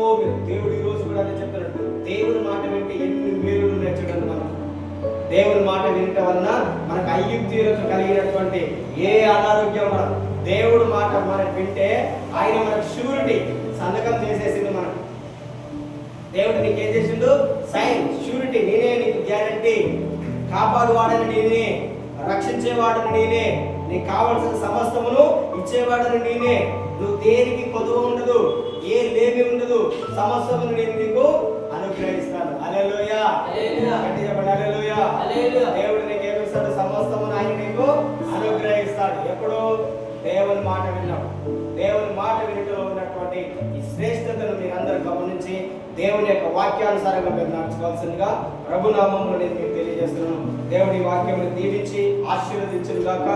దేవుడు ఈ రోజు కూడా చెప్తున్నాడు. దేవుని మాట వింటే ఎన్ని మేలు నేర్చడం. మనం దేవుని మాట వినటం వలన మనకు అయ్యుక్తిలకు కలిగినటువంటి ఏ అనారోగ్యం రాదు. దేవుడు మాట మనం వింటే ఆయన మనకు షూరిటీ సంతకం చేసేసింది. మనం దేవుడు నీకేం చేసిండు? Sign, surety. నేనే నీకు గ్యారంటీ. కాపాడువాడని నేనే, రక్షించేవాడని నేనే, నీకు కావలసిన సమస్తమును ఇచ్చేవాడని నేనే. నువ్వు దేనికి కొదువ ఉండదు, ఏ లేమి ఉండదు. సమస్తమును నేను నీకు అనుగ్రహిస్తాను. హల్లెలూయా, గట్టిగా చెప్పండి హల్లెలూయా. దేవుడు నీకు ఏమిస్తాడు? సమస్తమును ఆయన నీకు అనుగ్రహిస్తాడు. ఎప్పుడు? దేవుని మాట విన్నాడు. దేవుని మాట వినటంలో ఉన్నటువంటి ఈ శ్రేష్టతను మీరందరూ గమనించి దేవుని యొక్క వాక్యానుసారంగా మీరు నడుచుకోవాల్సిందిగా ప్రభునామంలో నేను మీకు తెలియజేస్తున్నాను. దేవుని వాక్యమును దీవించి ఆశీర్వదించును గాక.